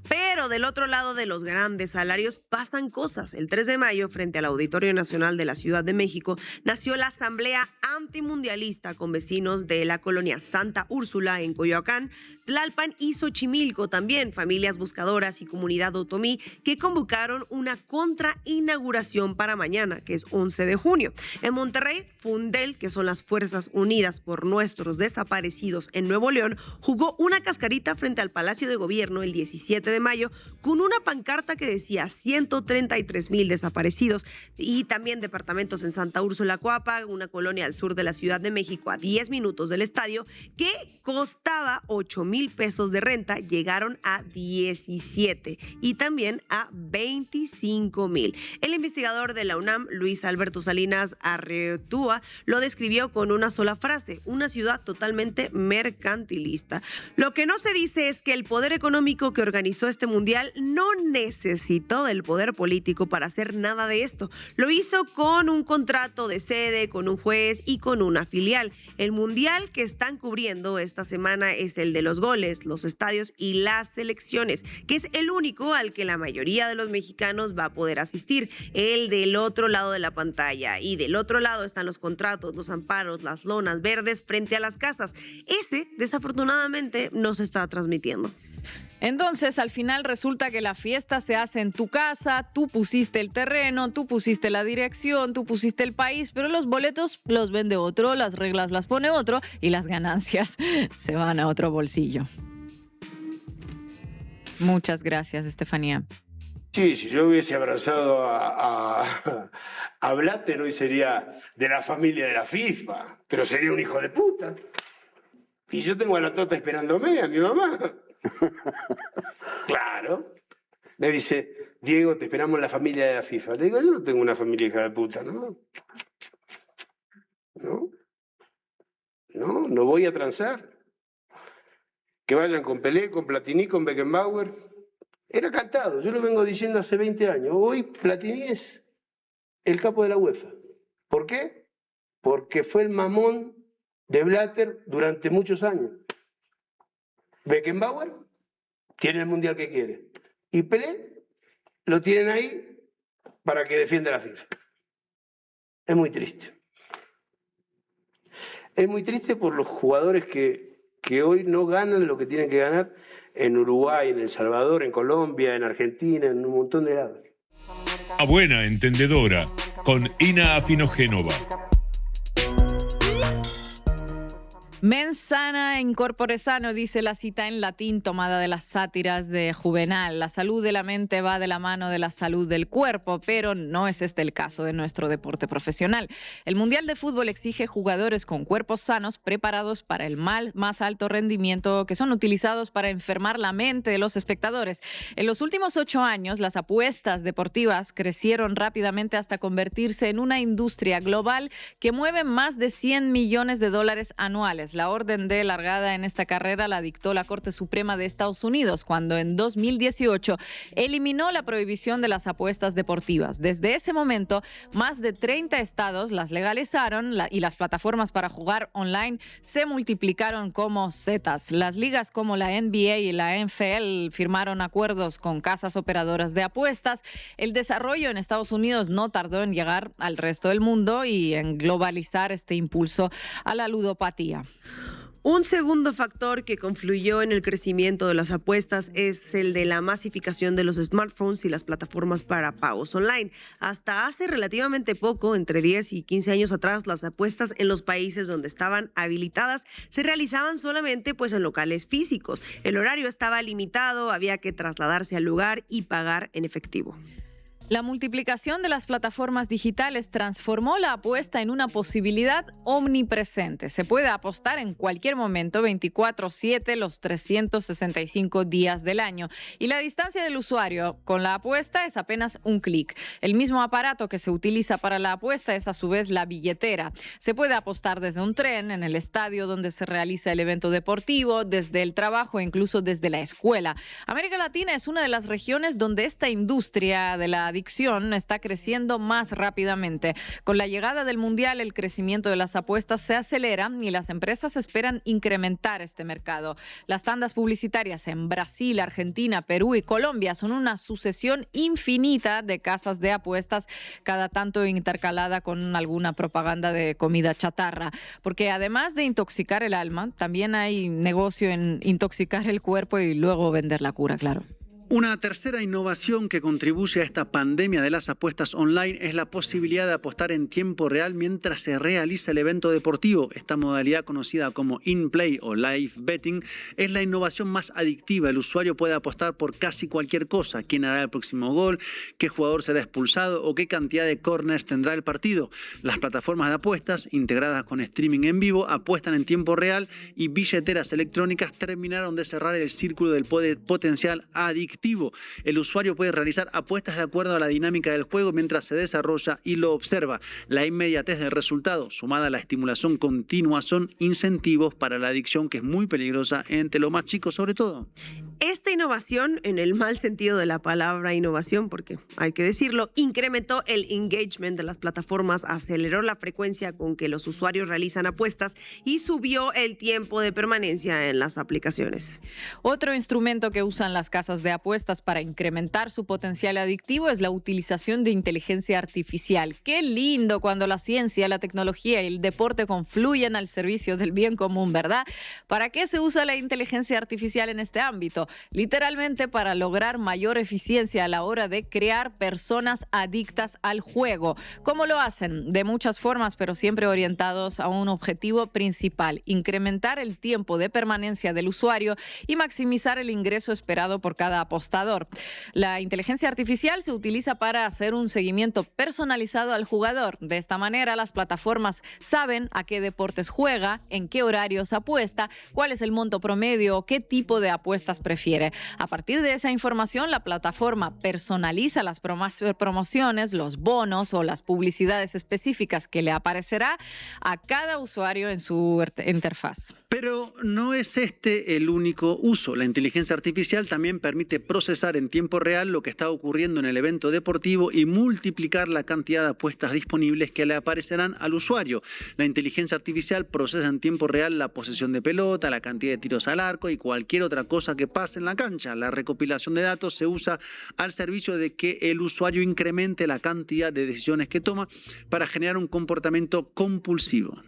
Pero del otro lado de los grandes salarios pasan cosas. El 3 de mayo, frente al Auditorio Nacional de la Ciudad de México, nació la Asamblea Antimundialista con vecinos de la colonia Santa Úrsula en Coyoacán, Tlalpan y Xochimilco, también familias buscadoras y comunidad otomí, que convocaron una contrainauguración para mañana, que es 11 de junio. En Monterrey, Fundel, que son las Fuerzas Unidas por Nuestros Desaparecidos en Nuevo León, jugó una cascarita frente al Palacio de Gobierno el 17 de mayo con una pancarta que decía 133,000 desaparecidos, y también departamentos en Santa Úrsula, Coapa, una colonia al sur de la Ciudad de México a 10 minutos del estadio, que costaba 8,000 pesos de renta, llegaron a 17 y también a 25,000. El investigador de la UNAM, Luis Alberto Salinas Arretúa, lo describió con una sola frase: una ciudad totalmente mercantilista. Lo que no se dice es que el poder económico que organizó este mundial no necesitó del poder político para hacer nada de esto. Lo hizo con un contrato de sede, con un juez y con una filial. El mundial que están cubriendo esta semana es el de los goles, los estadios y las selecciones, que es el único al que la mayoría de los mexicanos va a poder asistir. El del otro lado de la pantalla, y del otro lado están los contratos, los amparos, las lonas verdes frente a las casas. Ese, desafortunadamente, no se está transmitiendo. Entonces, al final resulta que la fiesta se hace en tu casa, tú pusiste el terreno, tú pusiste la dirección, tú pusiste el país, pero los boletos los vende otro, las reglas las pone otro y las ganancias se van a otro bolsillo. Muchas gracias, Estefanía. Sí, si yo hubiese abrazado a Blatter, hoy sería de la familia de la FIFA, pero sería un hijo de puta. Y yo tengo a la Tota esperándome, a mi mamá. Claro. Me dice, Diego, te esperamos en la familia de la FIFA. Le digo, yo no tengo una familia hija de puta, ¿no? No voy a transar. Que vayan con Pelé, con Platini, con Beckenbauer. Era cantado, yo lo vengo diciendo hace 20 años. Hoy Platini es el capo de la UEFA. ¿Por qué? Porque fue el mamón de Blatter durante muchos años. Beckenbauer tiene el mundial que quiere. Y Pelé lo tienen ahí para que defienda la FIFA. Es muy triste. Es muy triste por los jugadores que hoy no ganan lo que tienen que ganar en Uruguay, en El Salvador, en Colombia, en Argentina, en un montón de lados. A buena entendedora, con Ina Afinogénova. Mens sana in corpore sano, dice la cita en latín tomada de las sátiras de Juvenal. La salud de la mente va de la mano de la salud del cuerpo, pero no es este el caso de nuestro deporte profesional. El Mundial de Fútbol exige jugadores con cuerpos sanos preparados para el más alto rendimiento, que son utilizados para enfermar la mente de los espectadores. En los últimos 8 años, las apuestas deportivas crecieron rápidamente hasta convertirse en una industria global que mueve más de $100 millones anuales. La orden de largada en esta carrera la dictó la Corte Suprema de Estados Unidos cuando en 2018 eliminó la prohibición de las apuestas deportivas. Desde ese momento, más de 30 estados las legalizaron y las plataformas para jugar online se multiplicaron como setas. Las ligas como la NBA y la NFL firmaron acuerdos con casas operadoras de apuestas. El desarrollo en Estados Unidos no tardó en llegar al resto del mundo y en globalizar este impulso a la ludopatía. Un segundo factor que confluyó en el crecimiento de las apuestas es el de la masificación de los smartphones y las plataformas para pagos online. Hasta hace relativamente poco, entre 10 y 15 años atrás, las apuestas en los países donde estaban habilitadas se realizaban solamente en locales físicos. El horario estaba limitado, había que trasladarse al lugar y pagar en efectivo. La multiplicación de las plataformas digitales transformó la apuesta en una posibilidad omnipresente. Se puede apostar en cualquier momento, 24/7, los 365 días del año. Y la distancia del usuario con la apuesta es apenas un clic. El mismo aparato que se utiliza para la apuesta es a su vez la billetera. Se puede apostar desde un tren, en el estadio donde se realiza el evento deportivo, desde el trabajo e incluso desde la escuela. América Latina es una de las regiones donde esta industria de la adicción está creciendo más rápidamente. Con la llegada del Mundial, el crecimiento de las apuestas se acelera y las empresas esperan incrementar este mercado. Las tandas publicitarias en Brasil, Argentina, Perú y Colombia son una sucesión infinita de casas de apuestas, cada tanto intercalada con alguna propaganda de comida chatarra. Porque además de intoxicar el alma, también hay negocio en intoxicar el cuerpo y luego vender la cura, claro. Una tercera innovación que contribuye a esta pandemia de las apuestas online es la posibilidad de apostar en tiempo real mientras se realiza el evento deportivo. Esta modalidad, conocida como in-play o live betting, es la innovación más adictiva. El usuario puede apostar por casi cualquier cosa: quién hará el próximo gol, qué jugador será expulsado o qué cantidad de corners tendrá el partido. Las plataformas de apuestas, integradas con streaming en vivo, apuestan en tiempo real y billeteras electrónicas terminaron de cerrar el círculo del potencial adictivo. El usuario puede realizar apuestas de acuerdo a la dinámica del juego mientras se desarrolla y lo observa. La inmediatez del resultado, sumada a la estimulación continua, son incentivos para la adicción, que es muy peligrosa entre los más chicos sobre todo. Esta innovación, en el mal sentido de la palabra innovación, porque hay que decirlo, incrementó el engagement de las plataformas, aceleró la frecuencia con que los usuarios realizan apuestas y subió el tiempo de permanencia en las aplicaciones. Otro instrumento que usan las casas de apuestas para incrementar su potencial adictivo es la utilización de inteligencia artificial. Qué lindo cuando la ciencia, la tecnología y el deporte confluyen al servicio del bien común, ¿verdad? ¿Para qué se usa la inteligencia artificial en este ámbito? literalmente para lograr mayor eficiencia a la hora de crear personas adictas al juego. ¿Cómo lo hacen? De muchas formas, pero siempre orientados a un objetivo principal: incrementar el tiempo de permanencia del usuario y maximizar el ingreso esperado por cada apostador. La inteligencia artificial se utiliza para hacer un seguimiento personalizado al jugador. De esta manera, las plataformas saben a qué deportes juega, en qué horarios apuesta, cuál es el monto promedio o qué tipo de apuestas prefiere. A partir de esa información, la plataforma personaliza las promociones, los bonos o las publicidades específicas que le aparecerá a cada usuario en su interfaz. Pero no es este el único uso. La inteligencia artificial también permite procesar en tiempo real lo que está ocurriendo en el evento deportivo y multiplicar la cantidad de apuestas disponibles que le aparecerán al usuario. La inteligencia artificial procesa en tiempo real la posesión de pelota, la cantidad de tiros al arco y cualquier otra cosa que pase en la cancha. La recopilación de datos se usa al servicio de que el usuario incremente la cantidad de decisiones que toma para generar un comportamiento compulsivo.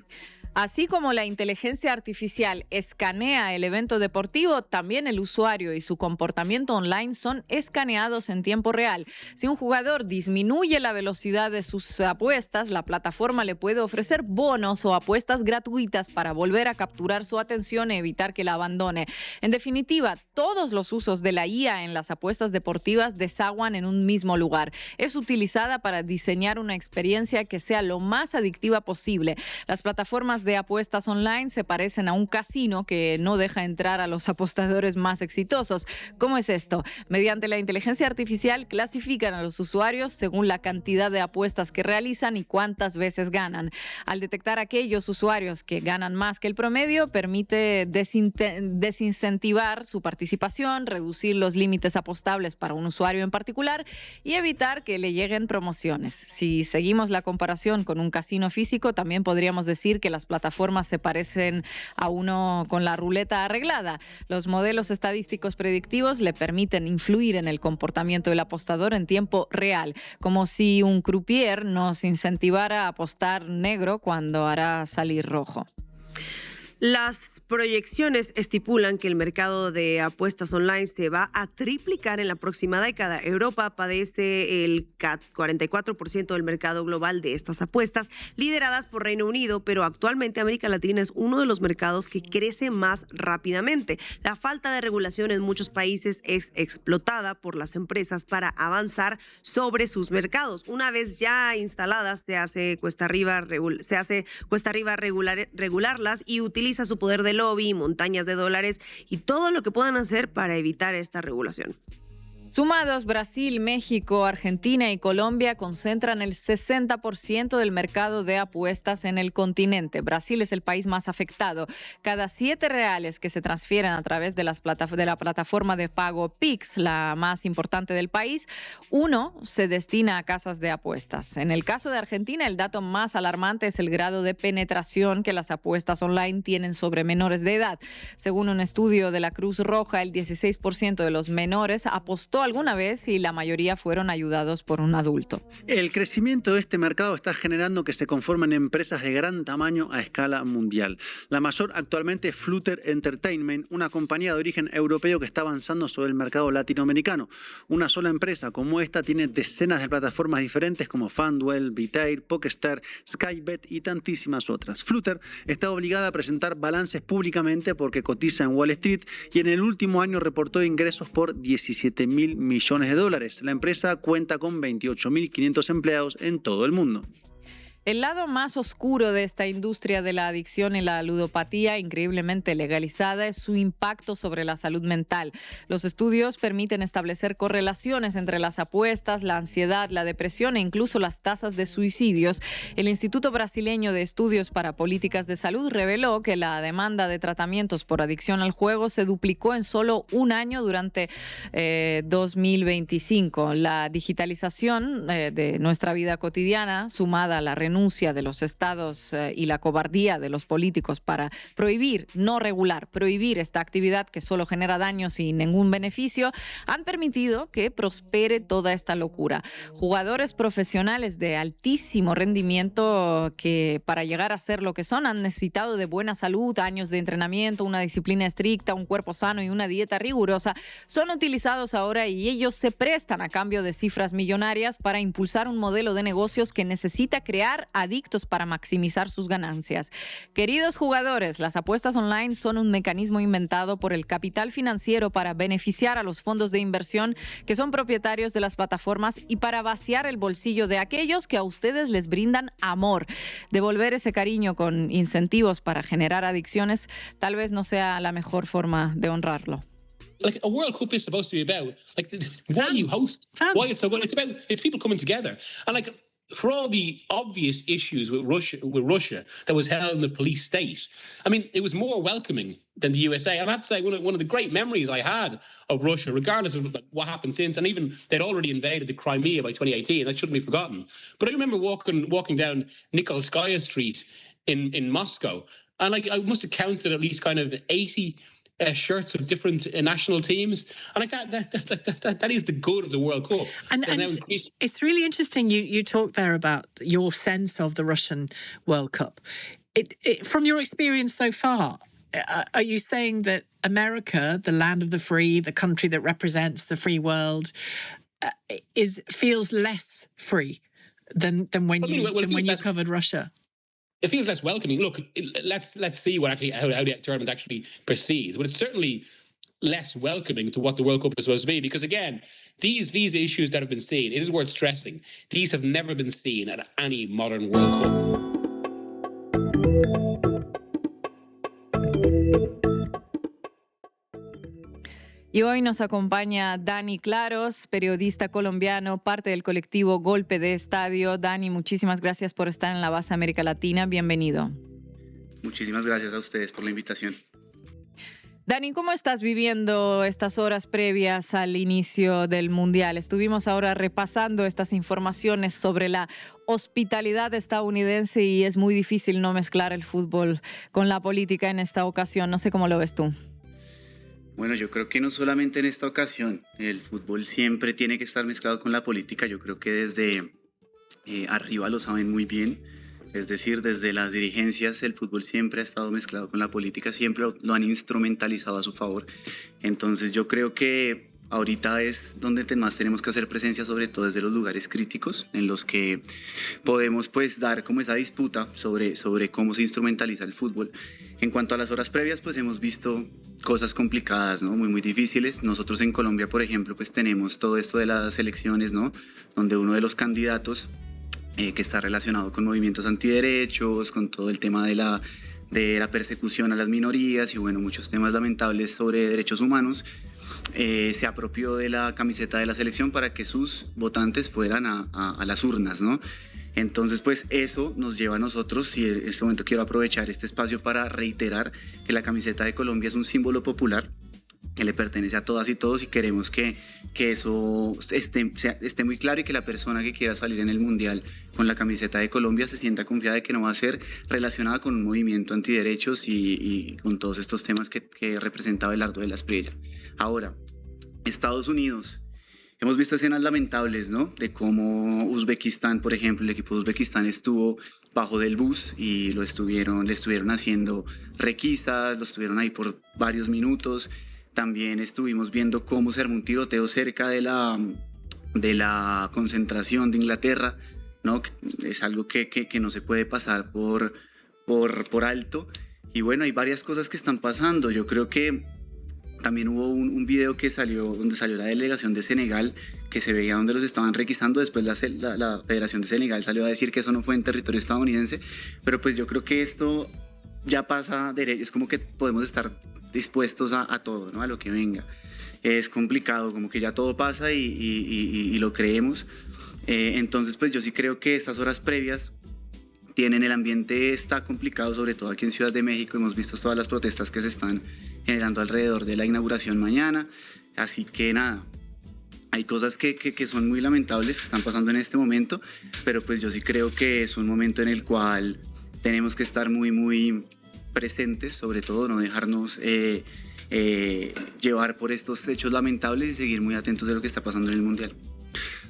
Así como la inteligencia artificial escanea el evento deportivo, también el usuario y su comportamiento online son escaneados en tiempo real. Si un jugador disminuye la velocidad de sus apuestas, la plataforma le puede ofrecer bonos o apuestas gratuitas para volver a capturar su atención y evitar que la abandone. En definitiva, todos los usos de la IA en las apuestas deportivas desaguan en un mismo lugar. Es utilizada para diseñar una experiencia que sea lo más adictiva posible. Las plataformas de apuestas online se parecen a un casino que no deja entrar a los apostadores más exitosos. ¿Cómo es esto? Mediante la inteligencia artificial clasifican a los usuarios según la cantidad de apuestas que realizan y cuántas veces ganan. Al detectar aquellos usuarios que ganan más que el promedio, permite desincentivar su participación, reducir los límites apostables para un usuario en particular y evitar que le lleguen promociones. Si seguimos la comparación con un casino físico, también podríamos decir que las plataformas se parecen a uno con la ruleta arreglada. Los modelos estadísticos predictivos le permiten influir en el comportamiento del apostador en tiempo real, como si un croupier nos incentivara a apostar negro cuando hará salir rojo. Las proyecciones estipulan que el mercado de apuestas online se va a triplicar en la próxima década. Europa padece el 44% del mercado global de estas apuestas, lideradas por Reino Unido, pero actualmente América Latina es uno de los mercados que crece más rápidamente. La falta de regulación en muchos países es explotada por las empresas para avanzar sobre sus mercados. Una vez ya instaladas, se hace cuesta arriba regularlas y utiliza su poder de lobby, montañas de dólares y todo lo que puedan hacer para evitar esta regulación. Sumados, Brasil, México, Argentina y Colombia concentran el 60% del mercado de apuestas en el continente. Brasil es el país más afectado. Cada 7 reales que se transfieren a través de la plataforma de pago Pix, la más importante del país, 1 se destina a casas de apuestas. En el caso de Argentina, el dato más alarmante es el grado de penetración que las apuestas online tienen sobre menores de edad. Según un estudio de la Cruz Roja, el 16% de los menores apostó alguna vez y la mayoría fueron ayudados por un adulto. El crecimiento de este mercado está generando que se conformen empresas de gran tamaño a escala mundial. La mayor actualmente es Flutter Entertainment, una compañía de origen europeo que está avanzando sobre el mercado latinoamericano. Una sola empresa como esta tiene decenas de plataformas diferentes como FanDuel, Betair, PokerStars, Skybet y tantísimas otras. Flutter está obligada a presentar balances públicamente porque cotiza en Wall Street y en el último año reportó ingresos por 17.000 millones de dólares. La empresa cuenta con 28.500 empleados en todo el mundo. El lado más oscuro de esta industria de la adicción y la ludopatía, increíblemente legalizada, es su impacto sobre la salud mental. Los estudios permiten establecer correlaciones entre las apuestas, la ansiedad, la depresión e incluso las tasas de suicidios. El Instituto Brasileño de Estudios para Políticas de Salud reveló que la demanda de tratamientos por adicción al juego se duplicó en solo un año durante 2025. La digitalización de nuestra vida cotidiana, sumada a la renovación renuncia de los estados y la cobardía de los políticos para prohibir, no regular, prohibir esta actividad que solo genera daños y ningún beneficio, han permitido que prospere toda esta locura. Jugadores profesionales de altísimo rendimiento que para llegar a ser lo que son han necesitado de buena salud, años de entrenamiento, una disciplina estricta, un cuerpo sano y una dieta rigurosa, son utilizados ahora y ellos se prestan a cambio de cifras millonarias para impulsar un modelo de negocios que necesita crear adictos para maximizar sus ganancias. Queridos jugadores, las apuestas online son un mecanismo inventado por el capital financiero para beneficiar a los fondos de inversión que son propietarios de las plataformas y para vaciar el bolsillo de aquellos que a ustedes les brindan amor. Devolver ese cariño con incentivos para generar adicciones tal vez no sea la mejor forma de honrarlo. Like a World Cup is supposed to be about, like, why you host, why it's so good. It's people coming together, and like for all the obvious issues with Russia that was held in the police state. I mean, it was more welcoming than the USA. And I have to say, one of the great memories I had of Russia, regardless of what happened since, and even they'd already invaded the Crimea by 2018. That shouldn't be forgotten. But I remember walking down Nikolskaya Street in Moscow, and like I must have counted at least kind of 80. Shirts of different national teams, and like that is the good of the World Cup. And it's really interesting. You talk there about your sense of the Russian World Cup. From your experience so far, are you saying that America, the land of the free, the country that represents the free world, feels less free than when you covered Russia? It feels less welcoming. Look, let's see how the tournament actually proceeds. But it's certainly less welcoming to what the World Cup is supposed to be. Because again, these visa issues that have been seen, it is worth stressing, these have never been seen at any modern World Cup. Y hoy nos acompaña Dani Claros, periodista colombiano, parte del colectivo Golpe de Estadio. Dani, muchísimas gracias por estar en la base América Latina. Bienvenido. Muchísimas gracias a ustedes por la invitación. Dani, ¿cómo estás viviendo estas horas previas al inicio del Mundial? Estuvimos ahora repasando estas informaciones sobre la hospitalidad estadounidense y es muy difícil no mezclar el fútbol con la política en esta ocasión. No sé cómo lo ves tú. Bueno, yo creo que no solamente en esta ocasión, el fútbol siempre tiene que estar mezclado con la política. Yo creo que desde arriba lo saben muy bien, es decir, desde las dirigencias el fútbol siempre ha estado mezclado con la política, siempre lo han instrumentalizado a su favor. Entonces yo creo que ahorita es donde más tenemos que hacer presencia, sobre todo desde los lugares críticos en los que podemos pues dar como esa disputa sobre cómo se instrumentaliza el fútbol. En cuanto a las horas previas, pues hemos visto cosas complicadas, ¿no? Muy difíciles. Nosotros en Colombia, por ejemplo, pues tenemos todo esto de las elecciones, ¿no? Donde uno de los candidatos que está relacionado con movimientos antiderechos, con todo el tema de la persecución a las minorías y bueno, muchos temas lamentables sobre derechos humanos, se apropió de la camiseta de la selección para que sus votantes fueran a las urnas, ¿no? Entonces, pues eso nos lleva a nosotros, y en este momento quiero aprovechar este espacio para reiterar que la camiseta de Colombia es un símbolo popular que le pertenece a todas y todos y queremos que eso esté muy claro y que la persona que quiera salir en el Mundial con la camiseta de Colombia se sienta confiada de que no va a ser relacionada con un movimiento antiderechos y con todos estos temas que representa Abelardo de la Espriella. Ahora, Estados Unidos. Hemos visto escenas lamentables, ¿no? De cómo Uzbekistán, por ejemplo, el equipo de Uzbekistán estuvo bajo del bus y le estuvieron haciendo requisas, lo estuvieron ahí por varios minutos. También estuvimos viendo cómo se armó un tiroteo cerca de la concentración de Inglaterra, ¿no? Es algo que no se puede pasar por alto. Y bueno, hay varias cosas que están pasando. Yo creo que también hubo un video que donde salió la delegación de Senegal, que se veía donde los estaban requisando. Después la Federación de Senegal salió a decir que eso no fue en territorio estadounidense. Pero pues yo creo que esto ya pasa derecho. Es como que podemos estar dispuestos a todo, ¿no? A lo que venga. Es complicado, como que ya todo pasa y lo creemos. Entonces pues yo sí creo que estas horas previas el ambiente está complicado, sobre todo aquí en Ciudad de México. Hemos visto todas las protestas que se están generando alrededor de la inauguración mañana, así que nada, Hay cosas que son muy lamentables que están pasando en este momento, pero pues yo sí creo que es un momento en el cual tenemos que estar muy, muy presentes, sobre todo no dejarnos llevar por estos hechos lamentables y seguir muy atentos de lo que está pasando en el Mundial.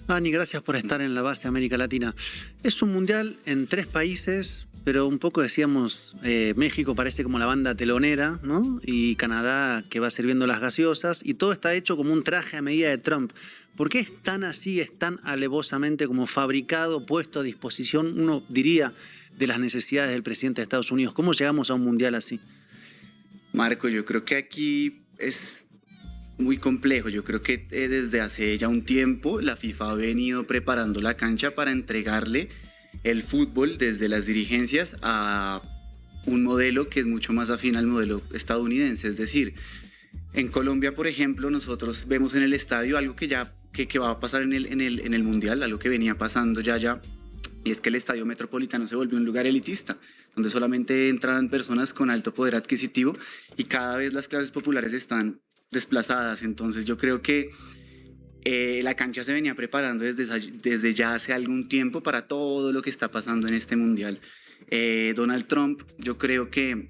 Dani, gracias por estar en la base América Latina. Es un mundial en 3 países, pero un poco decíamos, México parece como la banda telonera, ¿no? Y Canadá que va sirviendo las gaseosas, y todo está hecho como un traje a medida de Trump. ¿Por qué es tan así, es tan alevosamente como fabricado, puesto a disposición, uno diría, de las necesidades del presidente de Estados Unidos? ¿Cómo llegamos a un mundial así? Marco, yo creo que aquí es muy complejo. Yo creo que desde hace ya un tiempo la FIFA ha venido preparando la cancha para entregarle el fútbol desde las dirigencias a un modelo que es mucho más afín al modelo estadounidense. Es decir, en Colombia, por ejemplo, nosotros vemos en el estadio algo que va a pasar en el Mundial, algo que venía pasando ya, y es que el estadio metropolitano se volvió un lugar elitista, donde solamente entran personas con alto poder adquisitivo y cada vez las clases populares están desplazadas. Entonces yo creo que la cancha se venía preparando desde ya hace algún tiempo para todo lo que está pasando en este Mundial. Donald Trump, yo creo que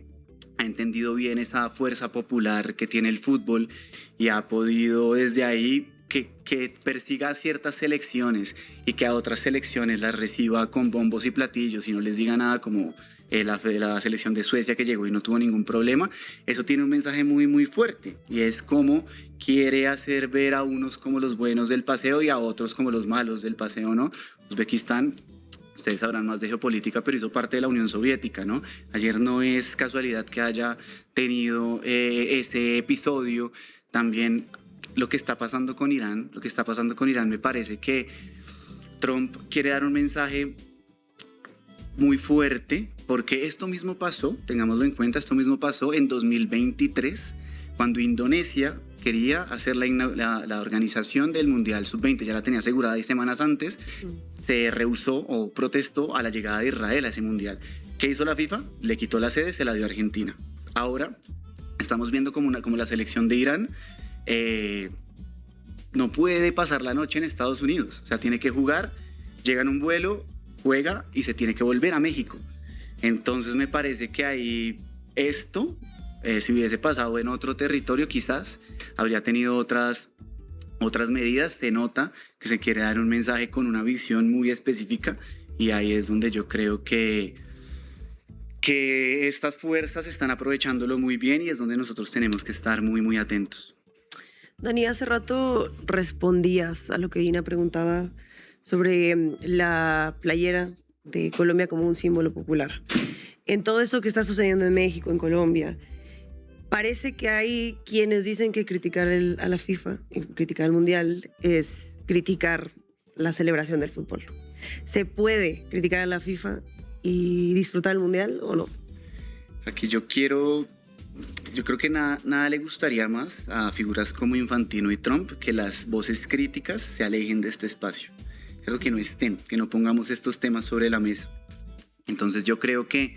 ha entendido bien esa fuerza popular que tiene el fútbol y ha podido desde ahí que persiga ciertas selecciones y que a otras selecciones las reciba con bombos y platillos y no les diga nada, como la selección de Suecia que llegó y no tuvo ningún problema. Eso tiene un mensaje muy muy fuerte y es como quiere hacer ver a unos como los buenos del paseo y a otros como los malos del paseo, ¿no? Uzbekistán, ustedes sabrán más de geopolítica, pero hizo parte de la Unión Soviética, ¿no? Ayer no es casualidad que haya tenido ese episodio. También lo que está pasando con Irán, me parece que Trump quiere dar un mensaje muy fuerte, porque esto mismo pasó, tengámoslo en cuenta, esto mismo pasó en 2023, cuando Indonesia quería hacer la organización del Mundial Sub-20, ya la tenía asegurada y semanas antes se rehusó o protestó a la llegada de Israel a ese Mundial. ¿Qué hizo la FIFA? Le quitó la sede, se la dio a Argentina. Ahora estamos viendo como la selección de Irán no puede pasar la noche en Estados Unidos, o sea, tiene que jugar, llega en un vuelo, juega y se tiene que volver a México. Entonces me parece que ahí esto, si hubiese pasado en otro territorio, quizás habría tenido otras medidas. Se nota que se quiere dar un mensaje con una visión muy específica y ahí es donde yo creo que estas fuerzas están aprovechándolo muy bien y es donde nosotros tenemos que estar muy muy atentos. Dani, hace rato respondías a lo que Ina preguntaba sobre la playera de Colombia como un símbolo popular. En todo esto que está sucediendo en México, en Colombia, parece que hay quienes dicen que criticar a la FIFA, criticar el Mundial, es criticar la celebración del fútbol. ¿Se puede criticar a la FIFA y disfrutar el Mundial o no? Aquí yo creo que nada le gustaría más a figuras como Infantino y Trump que las voces críticas se alejen de este espacio. Creo que no estén, que no pongamos estos temas sobre la mesa. Entonces yo creo que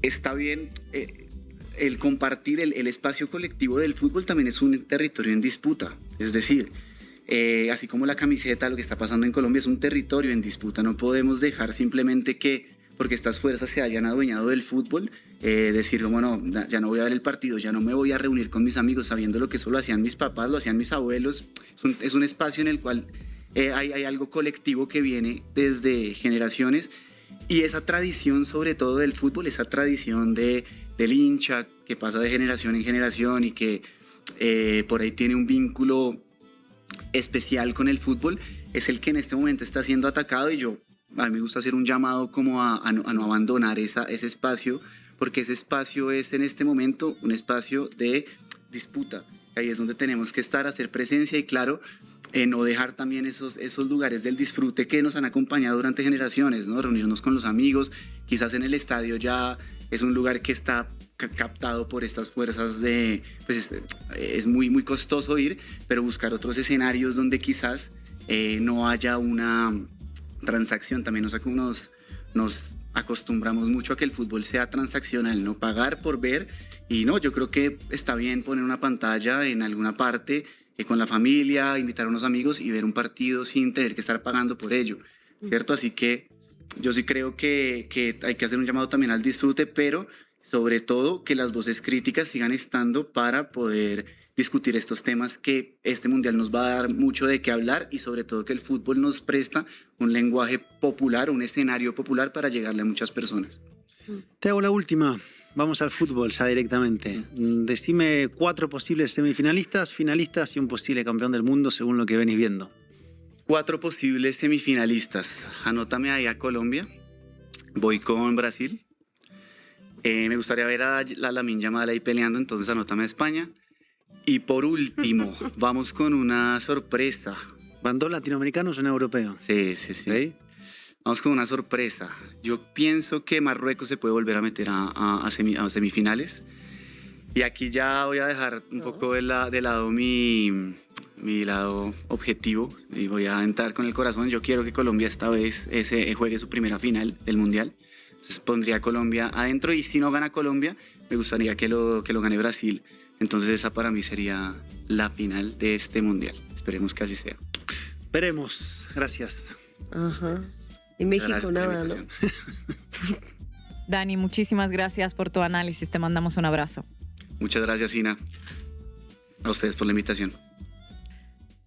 está bien el compartir el espacio colectivo del fútbol. También es un territorio en disputa, es decir, así como la camiseta, lo que está pasando en Colombia es un territorio en disputa. No podemos dejar simplemente que porque estas fuerzas se hayan adueñado del fútbol, decir, bueno, ya no voy a ver el partido, ya no me voy a reunir con mis amigos, sabiendo lo que eso lo hacían mis papás, lo hacían mis abuelos. Es un espacio en el cual hay algo colectivo que viene desde generaciones, y esa tradición sobre todo del fútbol, esa tradición del hincha que pasa de generación en generación y que por ahí tiene un vínculo especial con el fútbol, es el que en este momento está siendo atacado. Y a mí me gusta hacer un llamado como a no abandonar ese espacio, porque ese espacio es en este momento un espacio de disputa. Ahí es donde tenemos que estar, hacer presencia y, claro, no dejar también esos lugares del disfrute que nos han acompañado durante generaciones, ¿no? Reunirnos con los amigos, quizás en el estadio ya es un lugar que está captado por estas fuerzas pues es muy, muy costoso ir, pero buscar otros escenarios donde quizás no haya una transacción. También nos acostumbramos mucho a que el fútbol sea transaccional, no pagar por ver. Y no, yo creo que está bien poner una pantalla en alguna parte con la familia, invitar a unos amigos y ver un partido sin tener que estar pagando por ello, ¿cierto? Así que yo sí creo que hay que hacer un llamado también al disfrute, pero sobre todo que las voces críticas sigan estando para poder discutir estos temas que este mundial nos va a dar mucho de qué hablar y sobre todo que el fútbol nos presta un lenguaje popular, un escenario popular para llegarle a muchas personas. Te hago la última. Vamos al fútbol ya directamente. Decime 4 posibles semifinalistas, finalistas y un posible campeón del mundo según lo que venís viendo. 4 posibles semifinalistas. Anótame ahí a Colombia. Voy con Brasil. Me gustaría ver a la Lamine Yamal ahí peleando, entonces anótame a España. Y por último, vamos con una sorpresa. ¿Van 2 latinoamericanos o un europeo? Sí. Vamos con una sorpresa. Yo pienso que Marruecos se puede volver a meter a semifinales. Y aquí ya voy a dejar un poco de lado mi lado objetivo y voy a entrar con el corazón. Yo quiero que Colombia esta vez juegue su primera final del Mundial. Entonces pondría a Colombia adentro y si no gana Colombia, me gustaría que lo gane Brasil. Entonces esa para mí sería la final de este Mundial. Esperemos que así sea. Veremos. Gracias. Ajá. Y México nada, ¿no? Dani, muchísimas gracias por tu análisis. Te mandamos un abrazo. Muchas gracias, Ina. A ustedes por la invitación.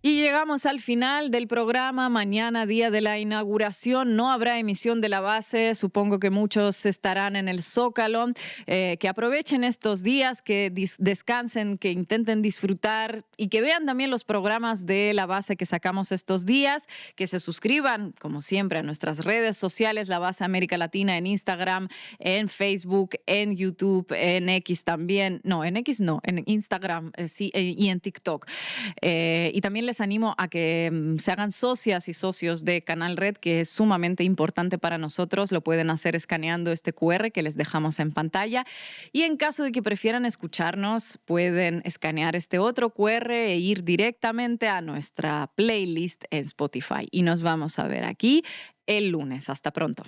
Y llegamos al final del programa. Mañana, día de la inauguración, no habrá emisión de la base. Supongo que muchos estarán en el Zócalo. Que aprovechen estos días, que descansen, que intenten disfrutar y que vean también los programas de la base que sacamos estos días. Que se suscriban, como siempre, a nuestras redes sociales, La Base América Latina, en Instagram, en Facebook, en YouTube, en X también. No, en X no, en Instagram sí, y en TikTok. Y también les animo a que se hagan socias y socios de Canal Red, que es sumamente importante para nosotros. Lo pueden hacer escaneando este QR que les dejamos en pantalla. Y en caso de que prefieran escucharnos, pueden escanear este otro QR e ir directamente a nuestra playlist en Spotify. Y nos vamos a ver aquí el lunes. Hasta pronto.